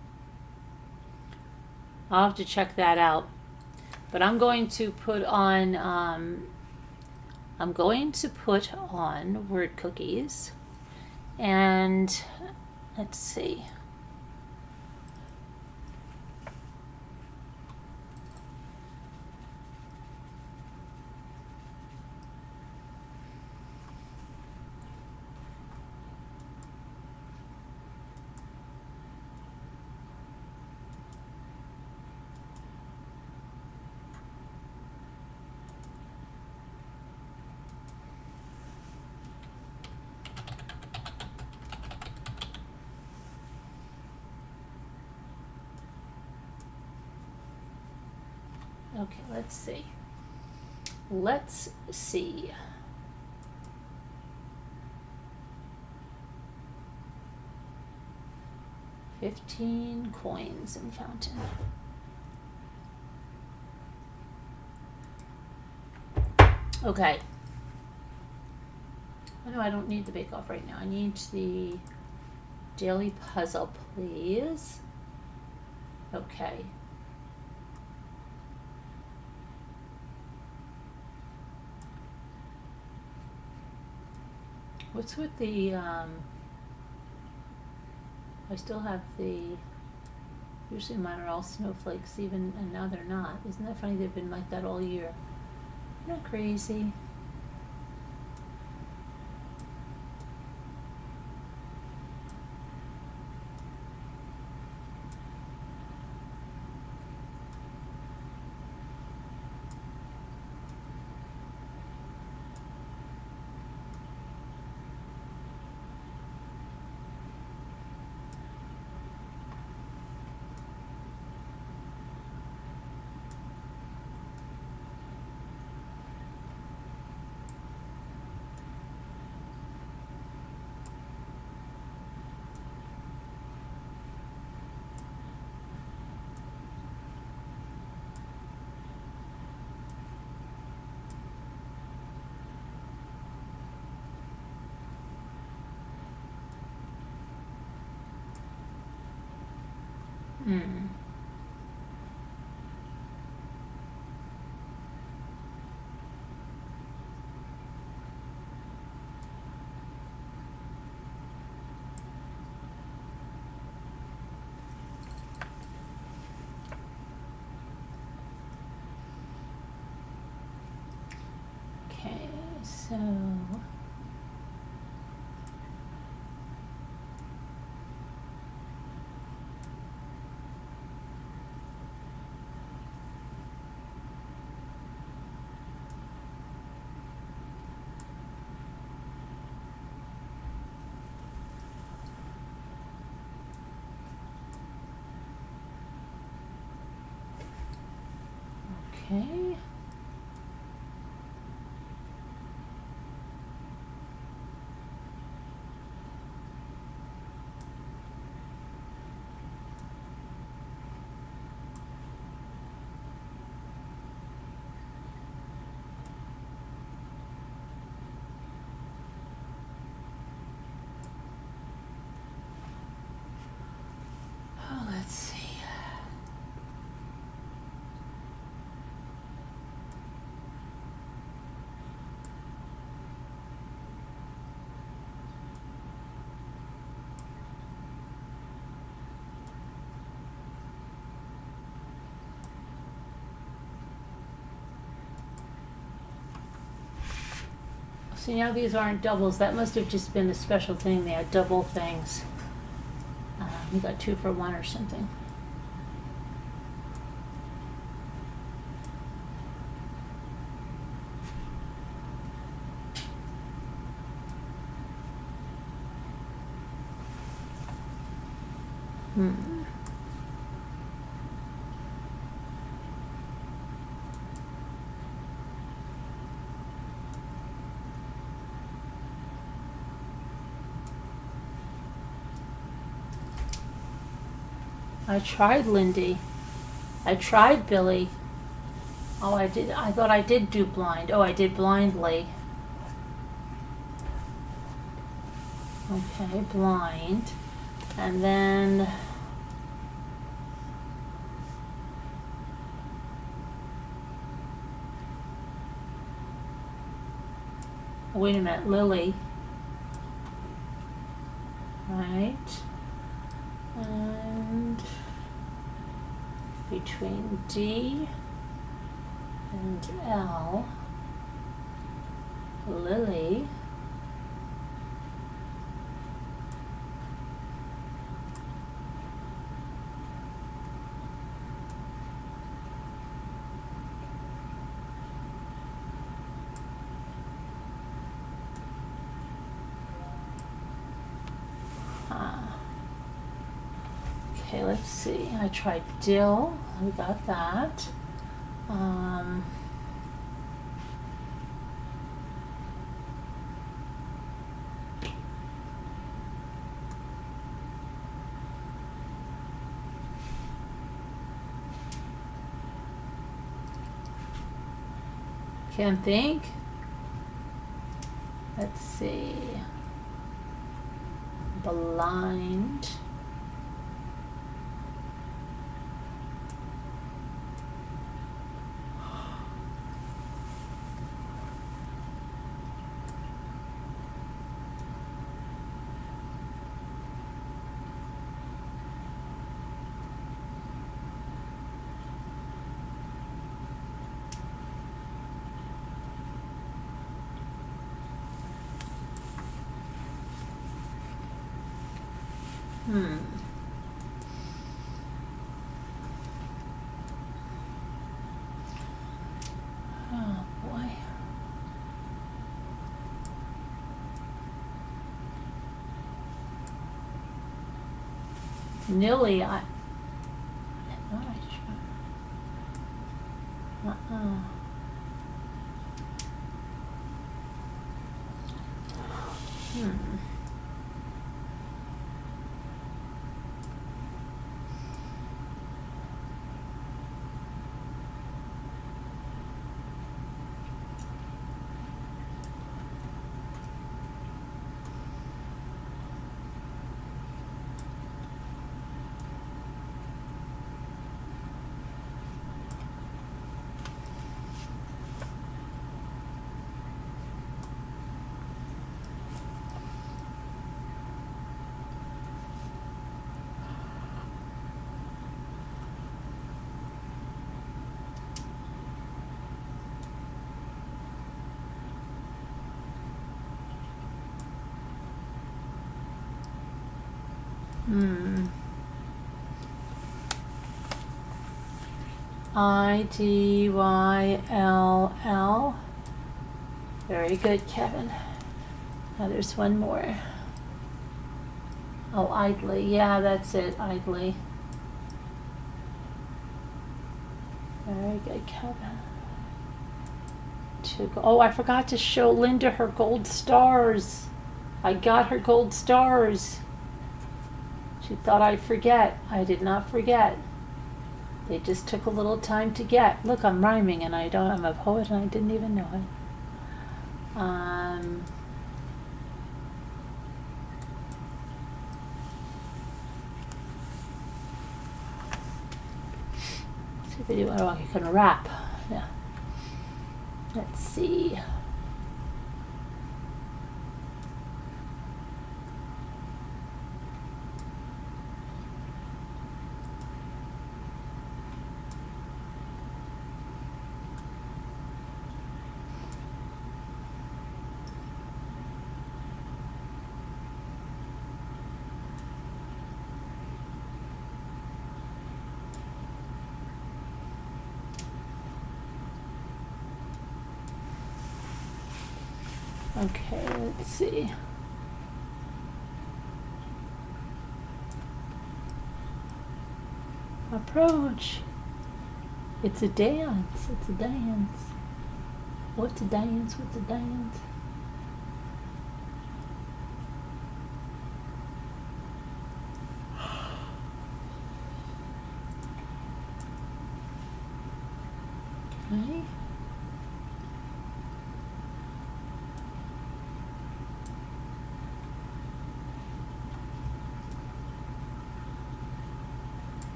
I'll have to check that out. But I'm going to put on word cookies. And let's see. Okay, let's see. Let's see. $15 coins in fountain. Okay. Oh no, I don't need the bake off right now. I need the daily puzzle, please. Okay. What's with the, I still have the, usually mine are all snowflakes even, and now they're not. Isn't that funny? They've been like that all year. Isn't that crazy? Hmm. Okay, so okay. Oh, let's see. See, now these aren't doubles. That must have just been a special thing. They had double things. You got 2 for 1 or something. I tried Lindy. I tried Billy. Oh, I did. I thought I did do blind. Oh, I did blindly. Okay, blind. And then wait a minute, Lily. Right. And between D and L, Lily. Okay, let's see. I tried dill. We got that. Can't think. Let's see. Blind. Oh boy. Nilly, I thought I tried. IDYLL. Very good, Kevin. Now there's one more. Oh, idly. Yeah, that's it, idly. Very good, Kevin. Oh, I forgot to show Linda her gold stars. I got her gold stars. She thought I'd forget. I did not forget. They just took a little time to get. Look, I'm rhyming and I'm a poet and I didn't even know it. See if I do. Oh, you can rap. Yeah. Let's see. Okay, let's see. Approach. It's a dance. It's a dance. What's a dance? What's a dance? Okay.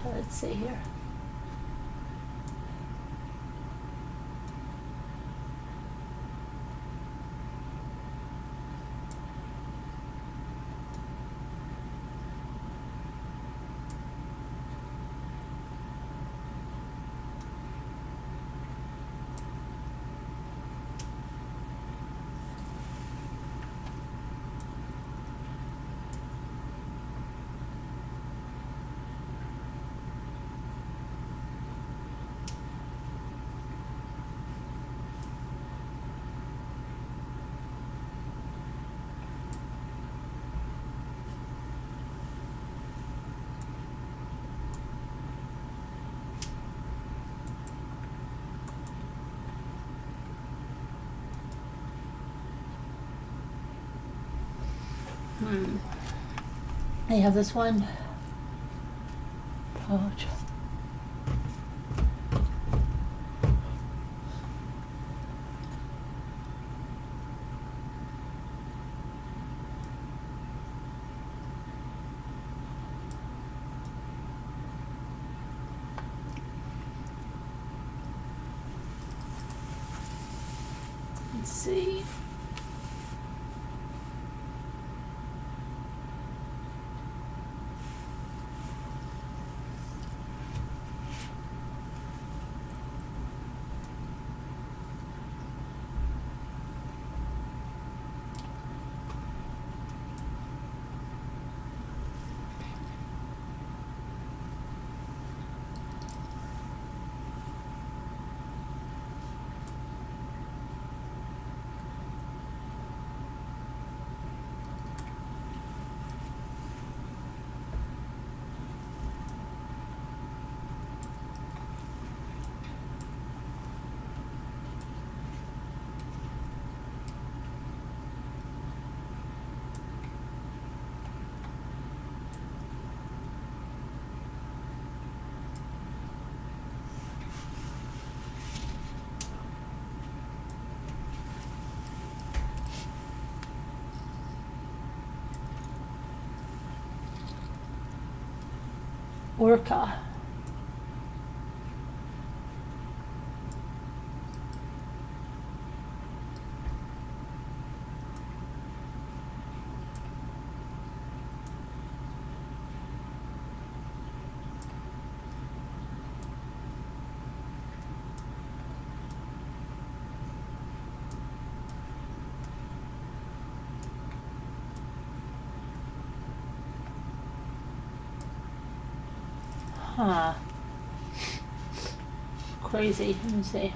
Let's see here. I have this one. Approach. Let's see. Orca. Huh. Crazy. Let me see.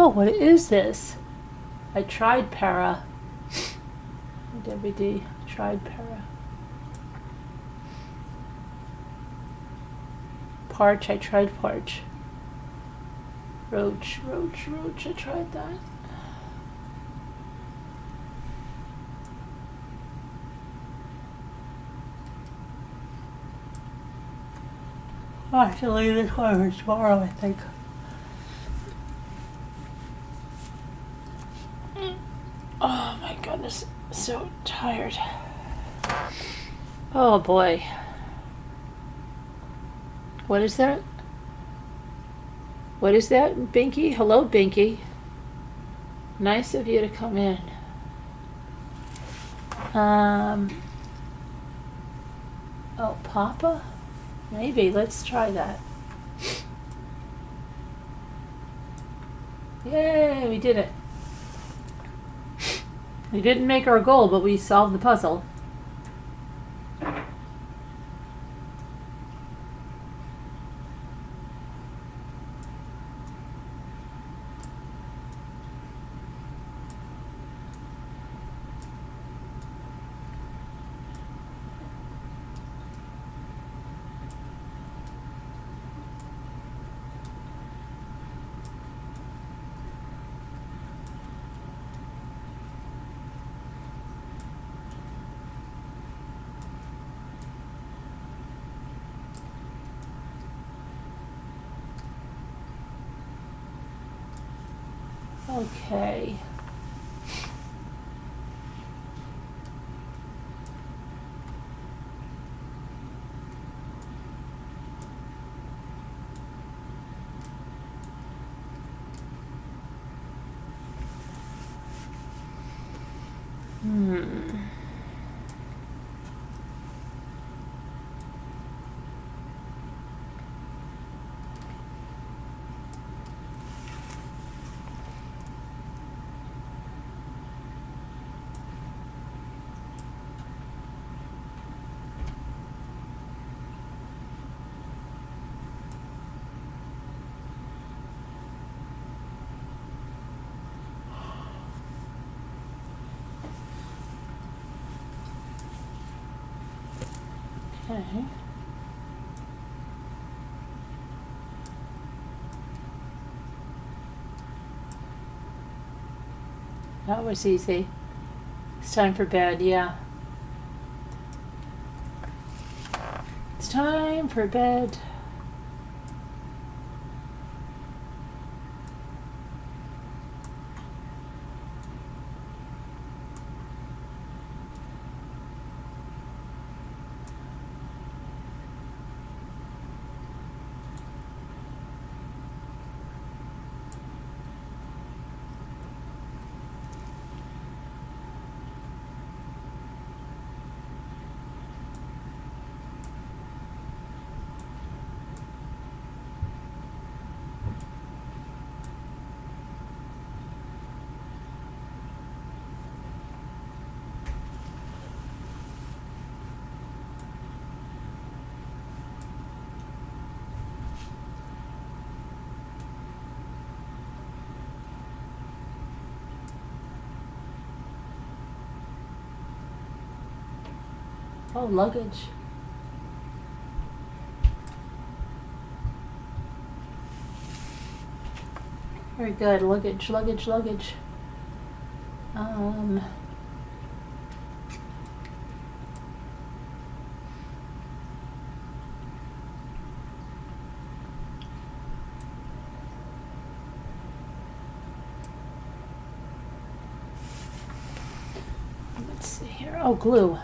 Oh, what is this? I tried para. WD. Tried para. Parch. I tried parch. Roach. I tried that. I have to leave this one for tomorrow, I think. Oh my goodness, so tired. Oh boy. What is that? What is that, Binky? Hello, Binky. Nice of you to come in. Oh, Papa? Maybe. Let's try that. Yay, we did it. We didn't make our goal, but we solved the puzzle. Okay. Okay. That was easy. It's time for bed, yeah. It's time for bed. Oh, luggage. Very good. Luggage. Let's see here. Oh, glue.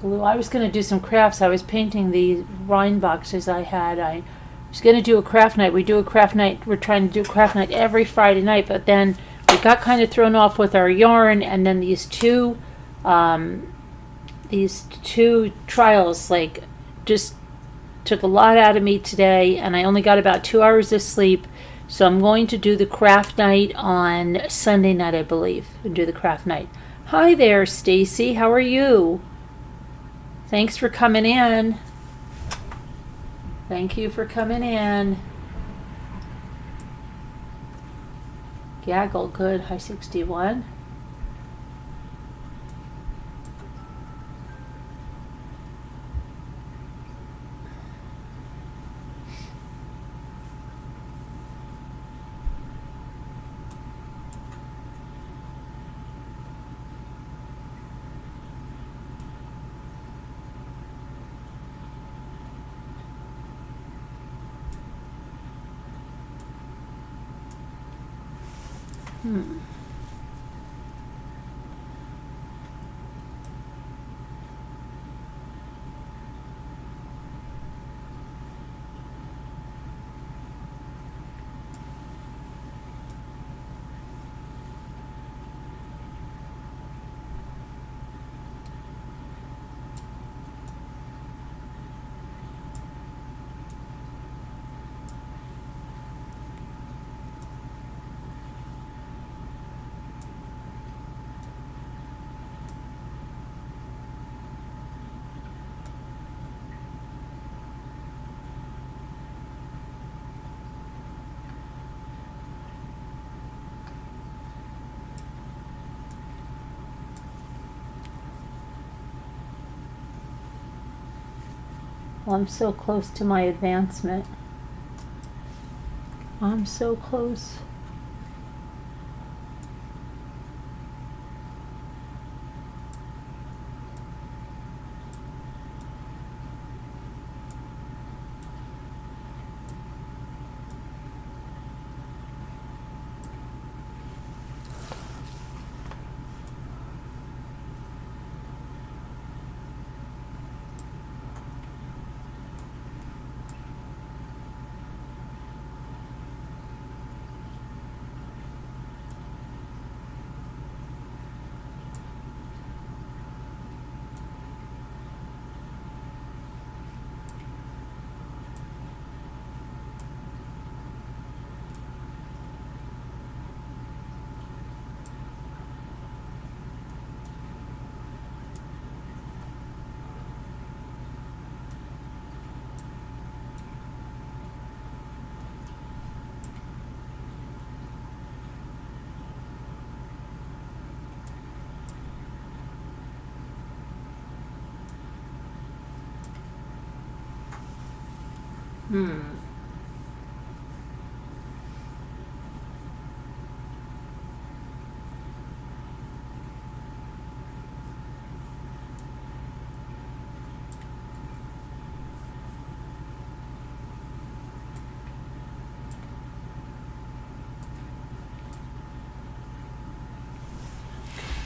I was going to do some crafts. I was painting the wine boxes I had. I was going to do a craft night. We do a craft night. We're trying to do a craft night every Friday night, but then we got kind of thrown off with our yarn, and then these two trials just took a lot out of me today, and I only got about 2 hours of sleep. So I'm going to do the craft night on Sunday night, I believe. And do the craft night. Hi there, Stacy. How are you? Thanks for coming in. Thank you for coming in. Gaggle, good, high 61. Well, I'm so close to my advancement. I'm so close.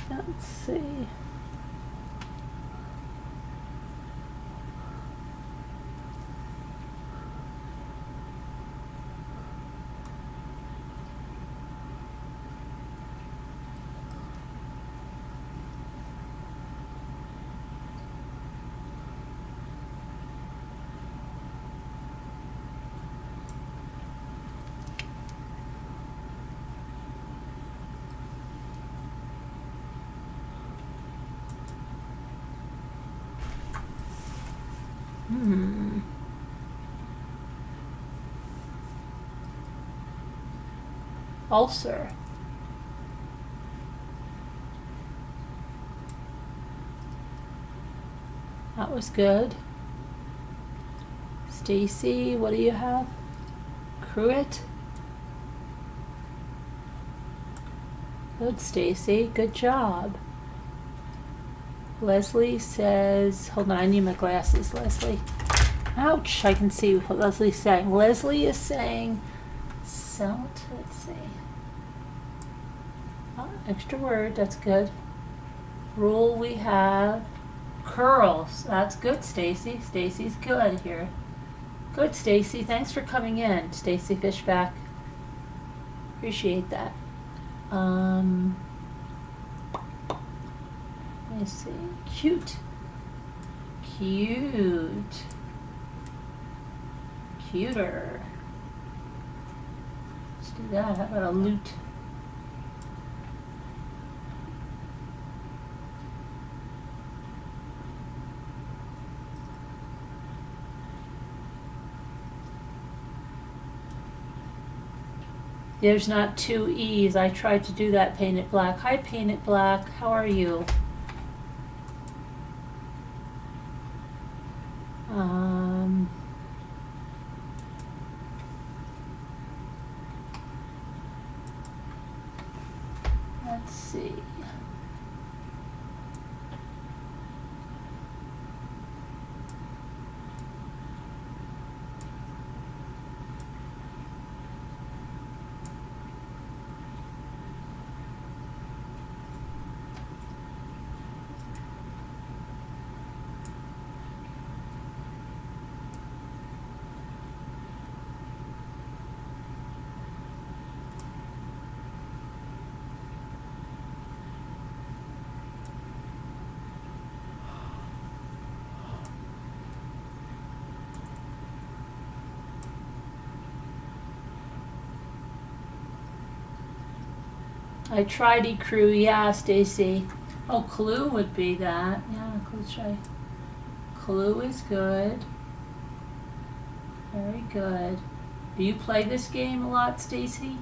Let's see. Ulcer. That was good. Stacy, what do you have? Cruet. Good, Stacy. Good job. Leslie says, hold on, I need my glasses, Leslie. Ouch, I can see what Leslie's saying. Leslie is saying, let's see. Oh, extra word, that's good. Rule we have curls. That's good, Stacy. Stacy's good here. Good, Stacy. Thanks for coming in, Stacy Fishback. Appreciate that. Let me see. Cute. Cute. Cuter. Let's do that. How about a loot? There's not two E's. I tried to do that, Paint It Black. Hi, Paint It Black. How are you? Let's see. I tried ecru, yeah, Stacy. Oh, clue would be that. Yeah, clue try. Clue is good. Very good. Do you play this game a lot, Stacy?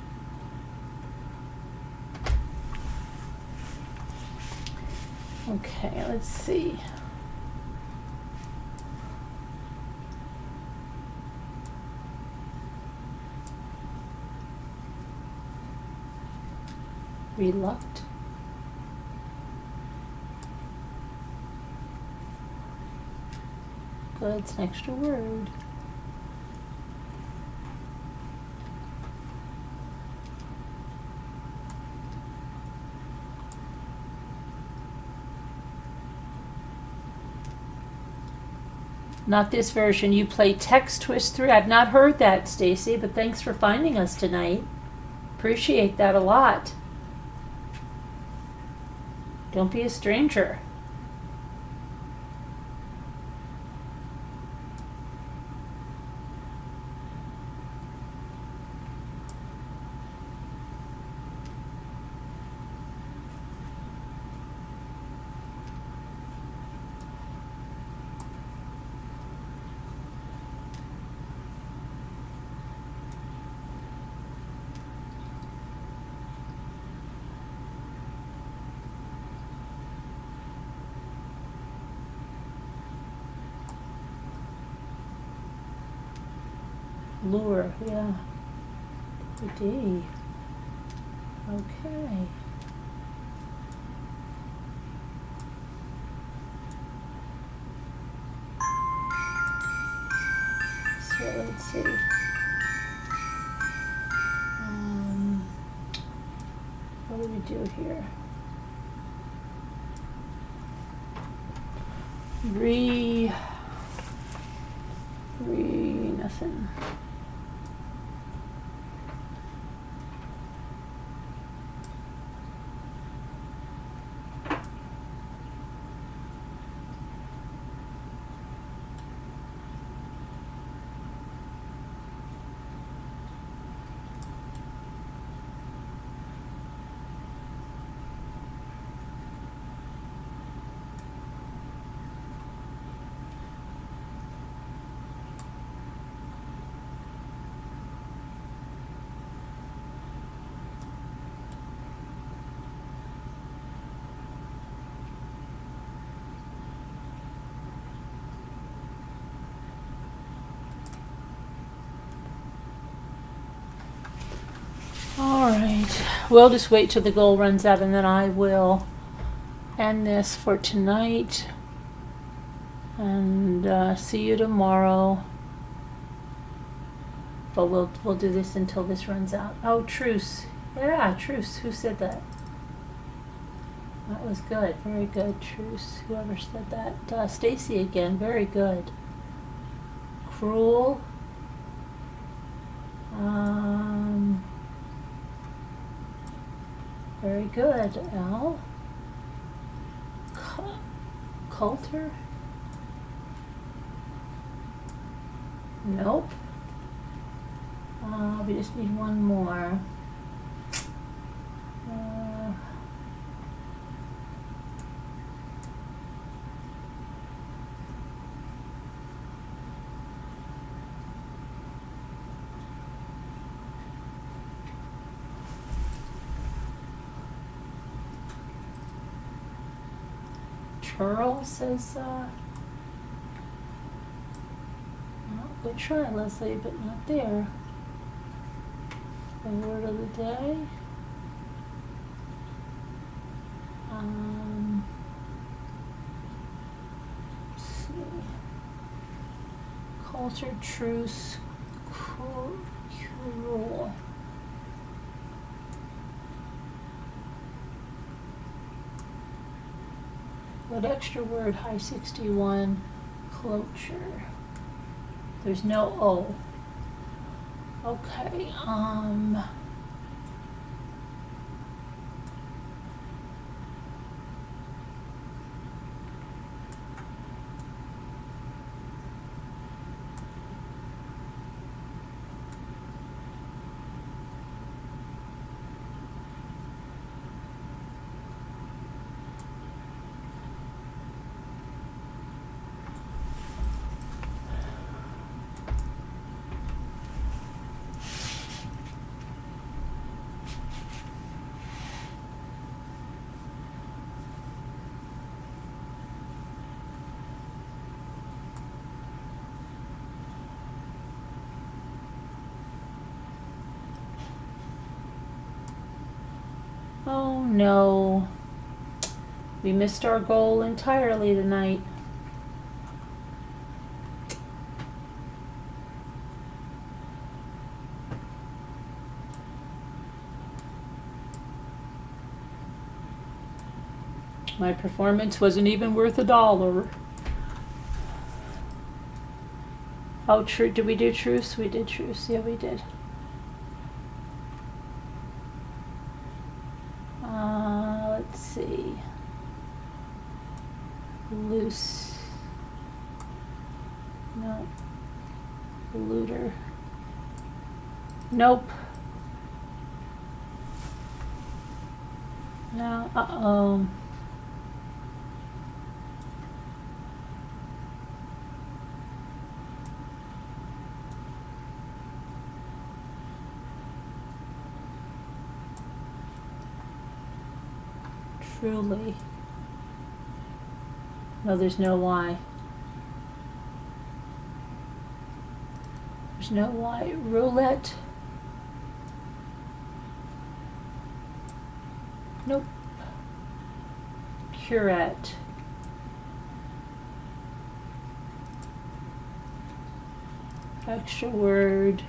Okay, let's see. Reluct. Good, it's an extra word. Not this version. You play Text Twist 3. I've not heard that, Stacy, but thanks for finding us tonight. Appreciate that a lot. Don't be a stranger. Lure, yeah. D. Okay. So let's see. What do we do here? Nothing. All right, we'll just wait till the goal runs out and then I will end this for tonight. And see you tomorrow. But we'll do this until this runs out. Oh, truce. Yeah, truce. Who said that? That was good. Very good, truce. Whoever said that. Stacy again. Very good. Cruel. Very good, Al. Coulter? Nope. We just need one more. Churl says, well, good try, Leslie, but not there. The word of the day. Let's see. Culture, truce, cruel. What extra word? High 61. Cloture. There's no O. Okay. Oh no. We missed our goal entirely tonight. My performance wasn't even worth $1. Oh, true. Did we do truce? We did truce. Yeah, we did. Let's see. Loose. No. Looter. Nope. No. Uh-oh. Truly. No, there's no Y. There's no Y. Roulette. Nope. Curette. Extra word.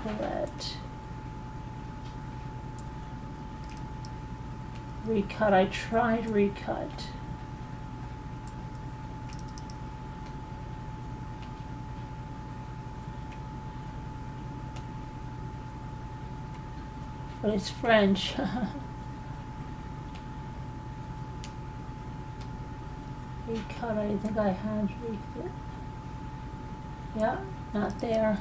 Roulette. Recut. I tried recut. But it's French. Recut. I think I had recut. Yeah, not there.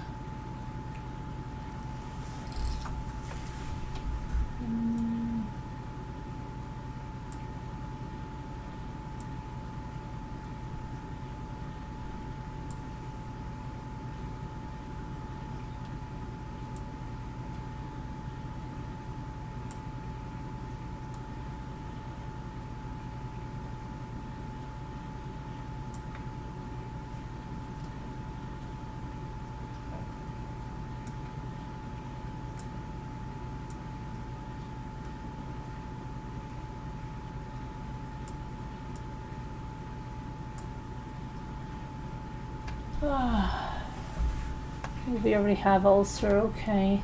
We already have ulcer, okay.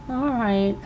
All right.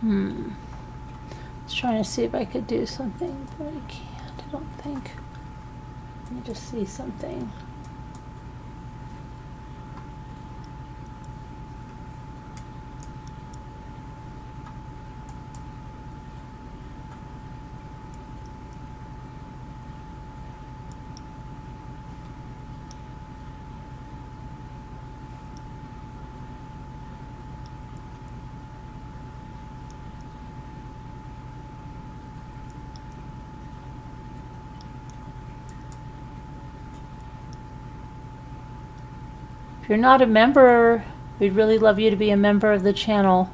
I was trying to see if I could do something, but I can't, I don't think. Let me just see something. If you're not a member, we'd really love you to be a member of the channel.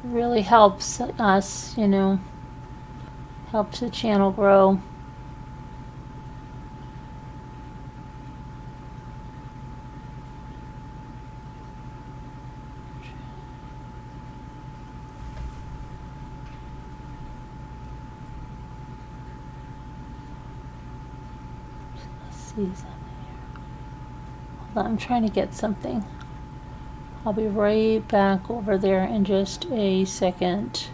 It really helps us, you know, helps the channel grow. See something here. Hold on, I'm trying to get something. I'll be right back over there in just a second.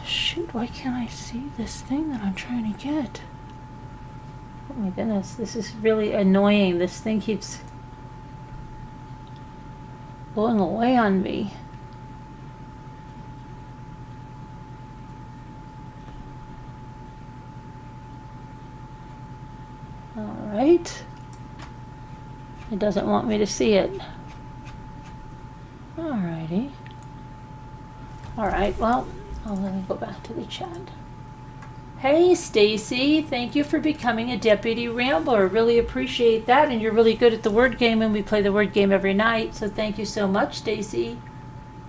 Shoot, why can't I see this thing that I'm trying to get? Oh my goodness, this is really annoying. This thing keeps going away on me. All right. It doesn't want me to see it. All righty. All right, well, let me go back to the chat. Hey, Stacy, thank you for becoming a Deputy Rambler. Really appreciate that, and you're really good at the word game, and we play the word game every night, so thank you so much, Stacy.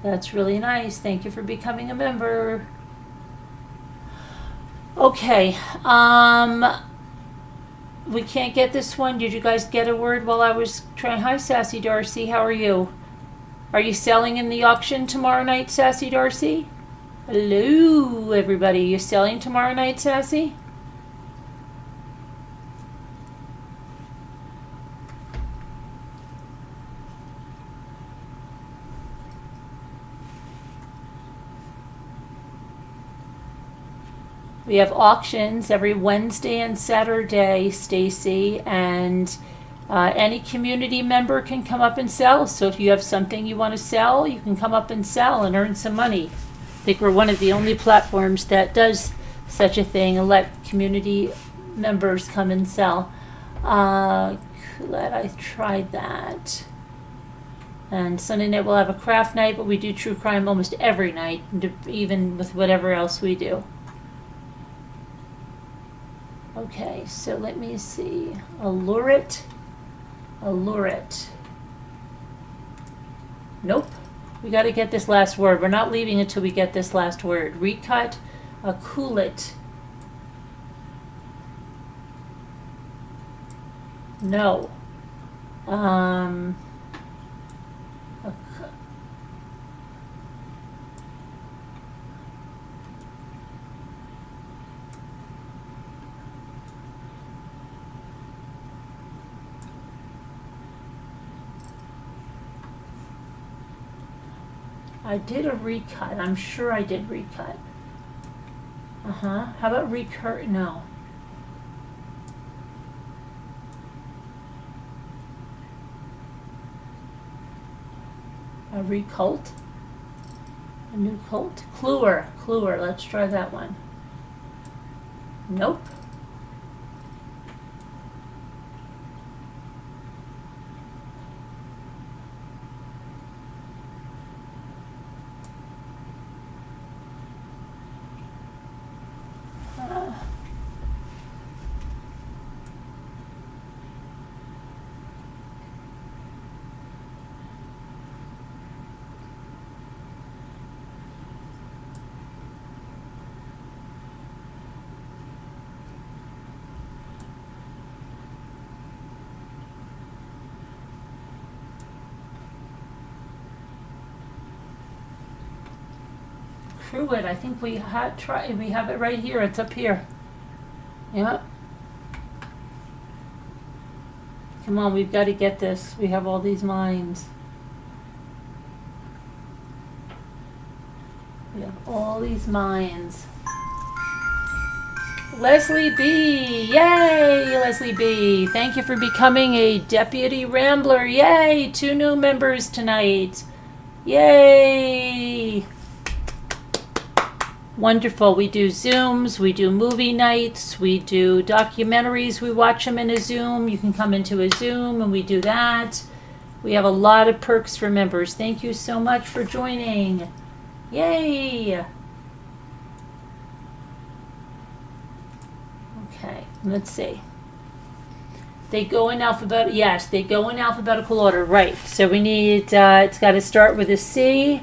That's really nice. Thank you for becoming a member. Okay, we can't get this one. Did you guys get a word while I was trying? Hi, Sassy Darcy, how are you? Are you selling in the auction tomorrow night, Sassy Darcy? Hello, everybody. You selling tomorrow night, Sassy? We have auctions every Wednesday and Saturday, Stacy, and any community member can come up and sell. So if you have something you want to sell, you can come up and sell and earn some money. I think we're one of the only platforms that does such a thing and let community members come and sell. Glad I tried that. And Sunday night we'll have a craft night, but we do true crime almost every night, even with whatever else we do. Okay, so let me see. Allure it. Nope. We got to get this last word. We're not leaving until we get this last word. Recut, cool it. No. I did a recut. I'm sure I did recut. How about recur? No. A recult? A new cult? Cluer. Let's try that one. Nope. accrue it. I think we had tried. We have it right here. It's up here. Yep. Come on, we've got to get this. We have all these lines. We have all these mines. Leslie B. Yay, Leslie B. Thank you for becoming a Deputy Rambler. Yay, 2 new members tonight. Yay. Wonderful. We do Zooms, we do movie nights, we do documentaries. We watch them in a Zoom. You can come into a Zoom and we do that. We have a lot of perks for members. Thank you so much for joining. Yay. Okay, let's see. They go in alphabetical, yes, they go in alphabetical order, right. So we need, it's got to start with a C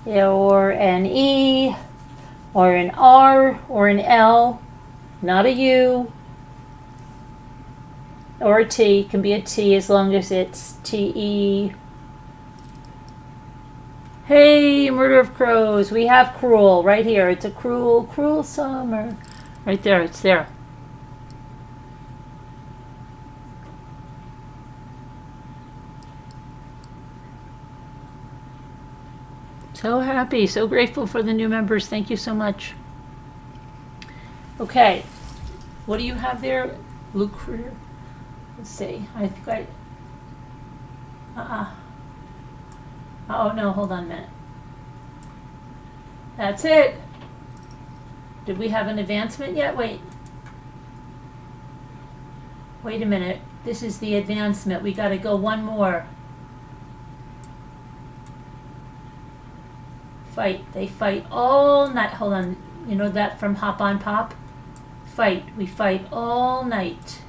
or an E or an R or an L, not a U or a T. It can be a T as long as it's T-E. Hey, Murder of Crows, we have cruel right here. It's a cruel, cruel summer. Right there, it's there. So happy, so grateful for the new members. Thank you so much. Okay, what do you have there? Lucre. Let's see. I think Oh no, hold on a minute. That's it. Did we have an advancement yet? Wait. Wait a minute. This is the advancement. We got to go one more. Fight. They fight all night. Hold on. You know that from Hop on Pop? Fight. We fight all night.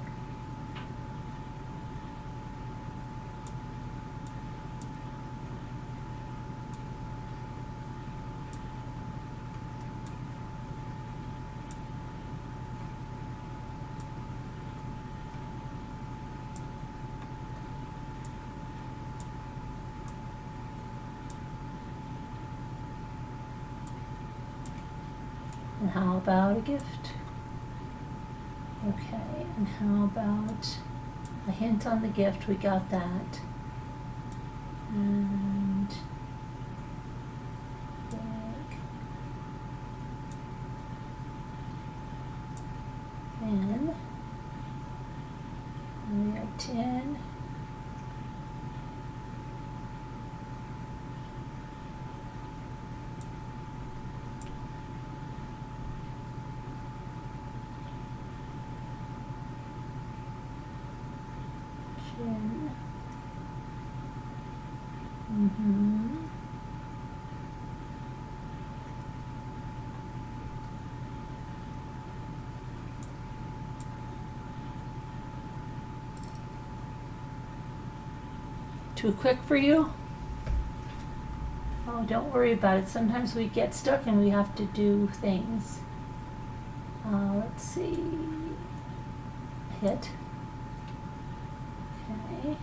And how about a gift? Okay, and how about a hint on the gift? We got that. And bag. And we are 10. Too quick for you? Oh, don't worry about it. Sometimes we get stuck and we have to do things. Let's see. Hit. Okay.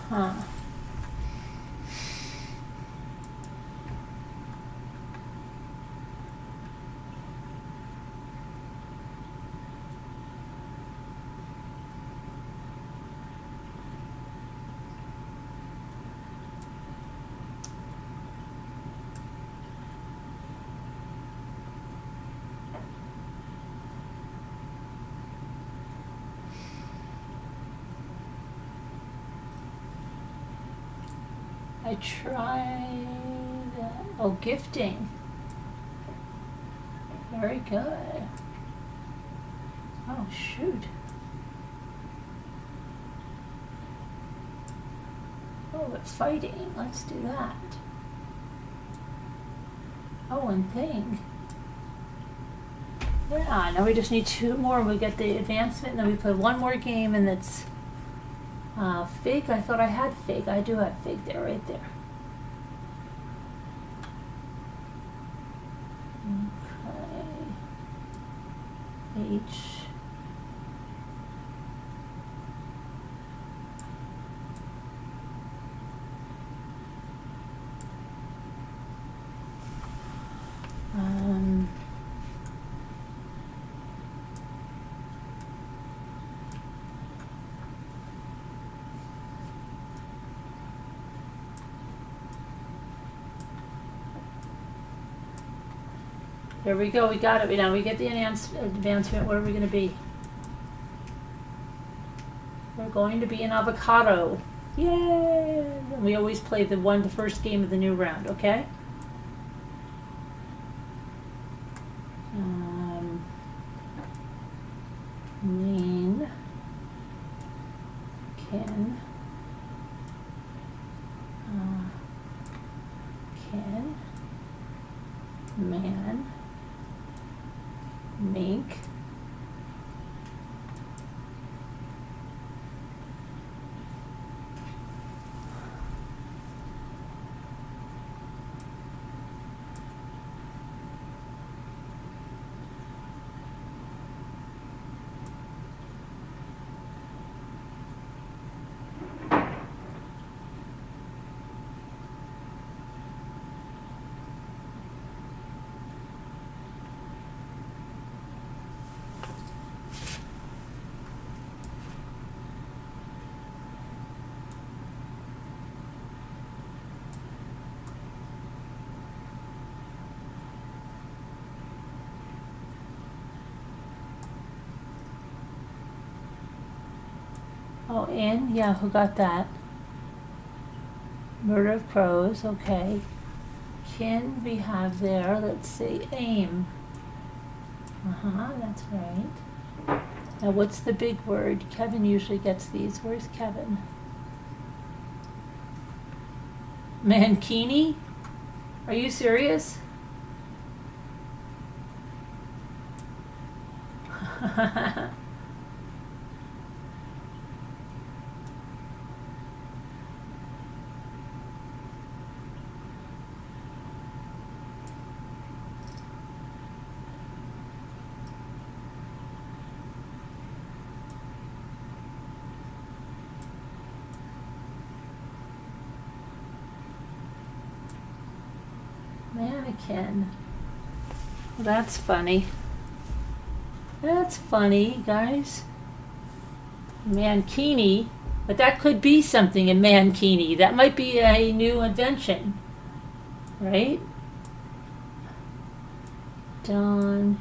Huh. I tried, oh, gifting. Very good. Oh, shoot. Oh, but fighting, let's do that. Oh, and thing. Yeah, now we just need 2 more and we get the advancement, and then we play 1 more game, and it's fig. I thought I had fig. I do have fig there, right there. Okay. H. There we go, we got it. Now we get the advancement. What are we going to be? We're going to be an avocado. Yay! And we always play the first game of the new round, okay? Mean. Can. Can. Man. Mink. Oh, in? Yeah, who got that? Murder of crows, okay. Kin we have there, let's see, aim. That's right. Now what's the big word? Kevin usually gets these. Where's Kevin? Mankini? Are you serious? Mannequin. Well, that's funny. That's funny, guys. Mankini. But that could be something, a mankini. That might be a new invention. Right? Dawn.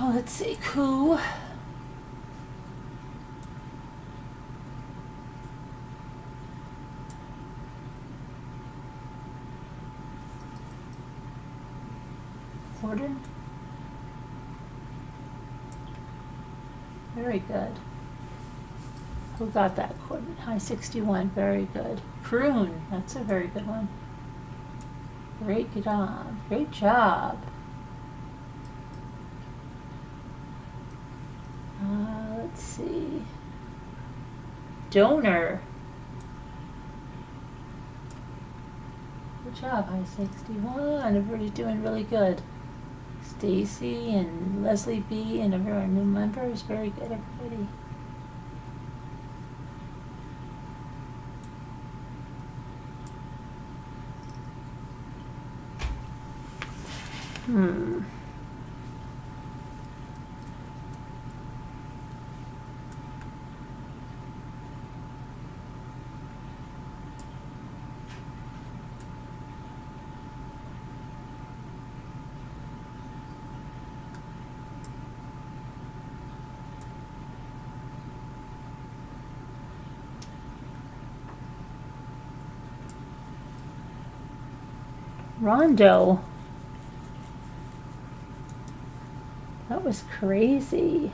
Oh, let's see, coup. Corden. Very good. Who got that? Corden. High 61. Very good. Croon. That's a very good one. Great job. Great job. Let's see. Donor. Good job, high 61. Everybody's doing really good. Stacy and Leslie B and our new members, very good, everybody. Rondo. That was crazy.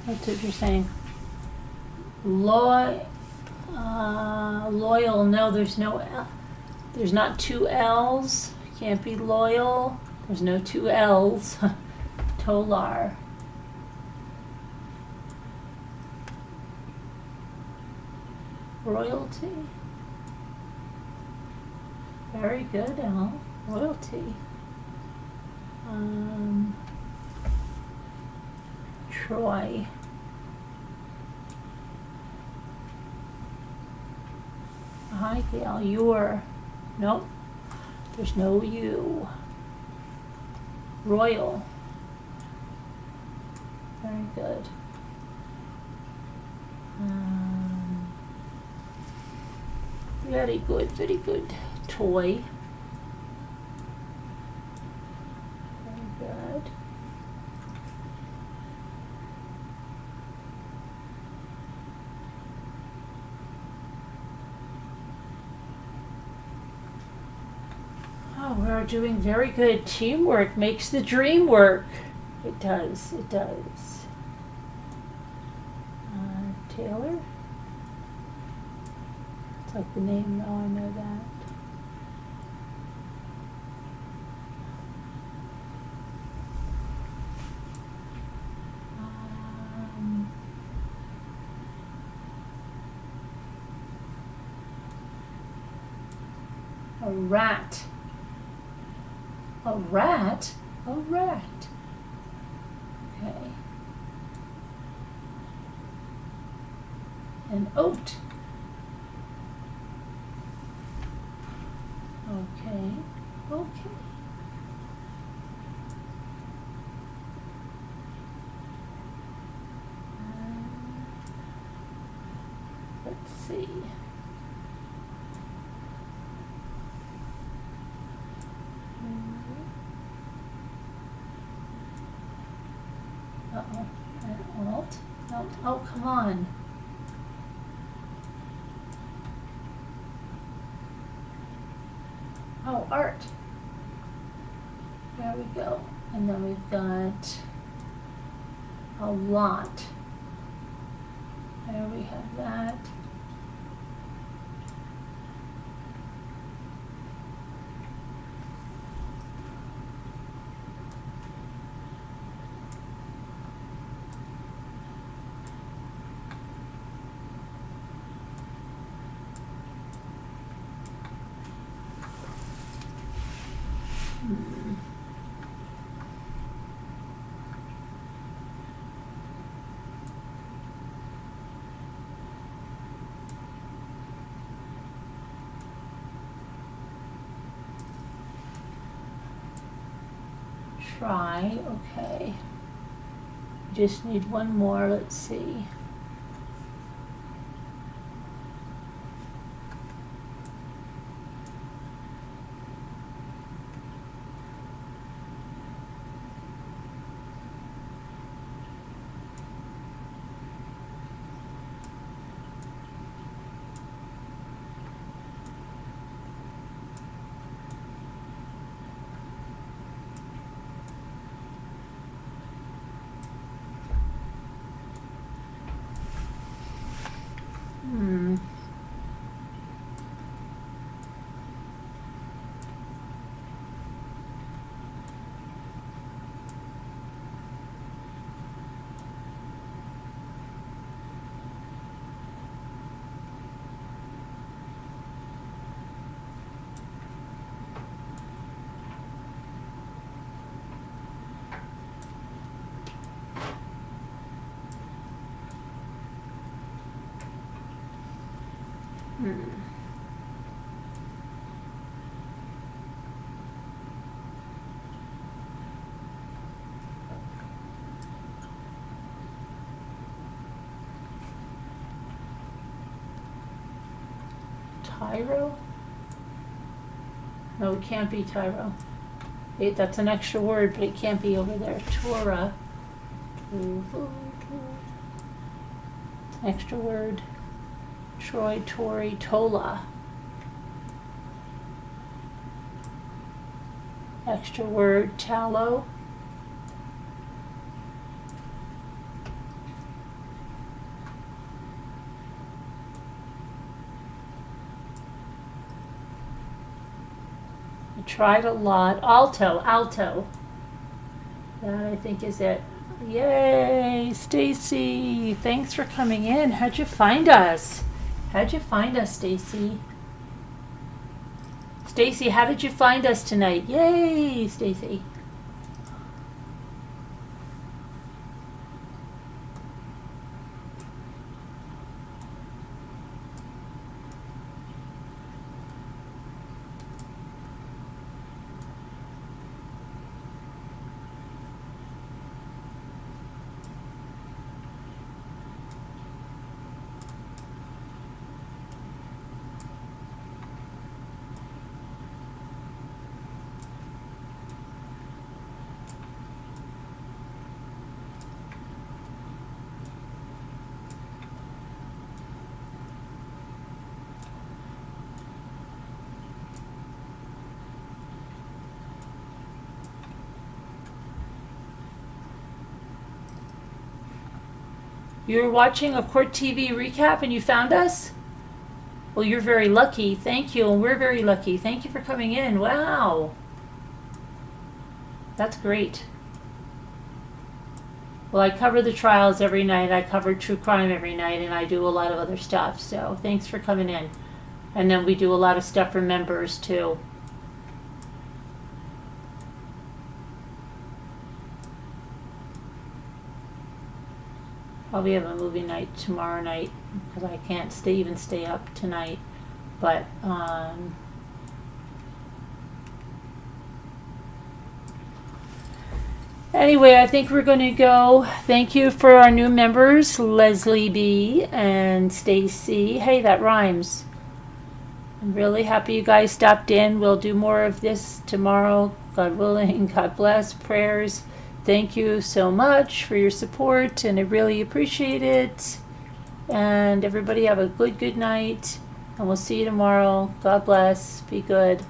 That's what you're saying. Loyal, no, there's no L. There's not two L's. Can't be loyal. There's no two L's. Tolar. Royalty. Very good, L. Royalty. Troy. Hi, Gail. You're. Nope. There's no you. Royal. Very good. Very good, very good. Toy. Very good. Oh, we're doing very good. Teamwork makes the dream work. It does, it does. Taylor? It's like the name, no, I know that. A rat. A rat? A rat. Okay. An oat. Okay. Okay. Let's see. Uh-oh. Alt? Alt? Oh, come on. Oh, art. There we go. And then we've got a lot. There we have that. try. Okay. Just need one more. Let's see. Tyro? No, it can't be Tyro. That's an extra word, but it can't be over there. Torah. Extra word. Troy, Tori, Tola. Extra word, tallow. I tried a lot. Alto. That I think is it. Yay, Stacy. Thanks for coming in. How'd you find us? Stacy? Stacy, how did you find us tonight? Yay, Stacy. You were watching a Court TV recap and you found us? Well, you're very lucky. Thank you. And we're very lucky. Thank you for coming in. Wow. That's great. Well, I cover the trials every night. I cover true crime every night, and I do a lot of other stuff. So thanks for coming in. And then we do a lot of stuff for members too. Probably have a movie night tomorrow night because I can't even stay up tonight. But anyway, I think we're going to go. Thank you for our new members, Leslie B. and Stacy. Hey, that rhymes. I'm really happy you guys stopped in. We'll do more of this tomorrow, God willing. God bless. Prayers. Thank you so much for your support, and I really appreciate it. And everybody have a good night, and we'll see you tomorrow. God bless. Be good.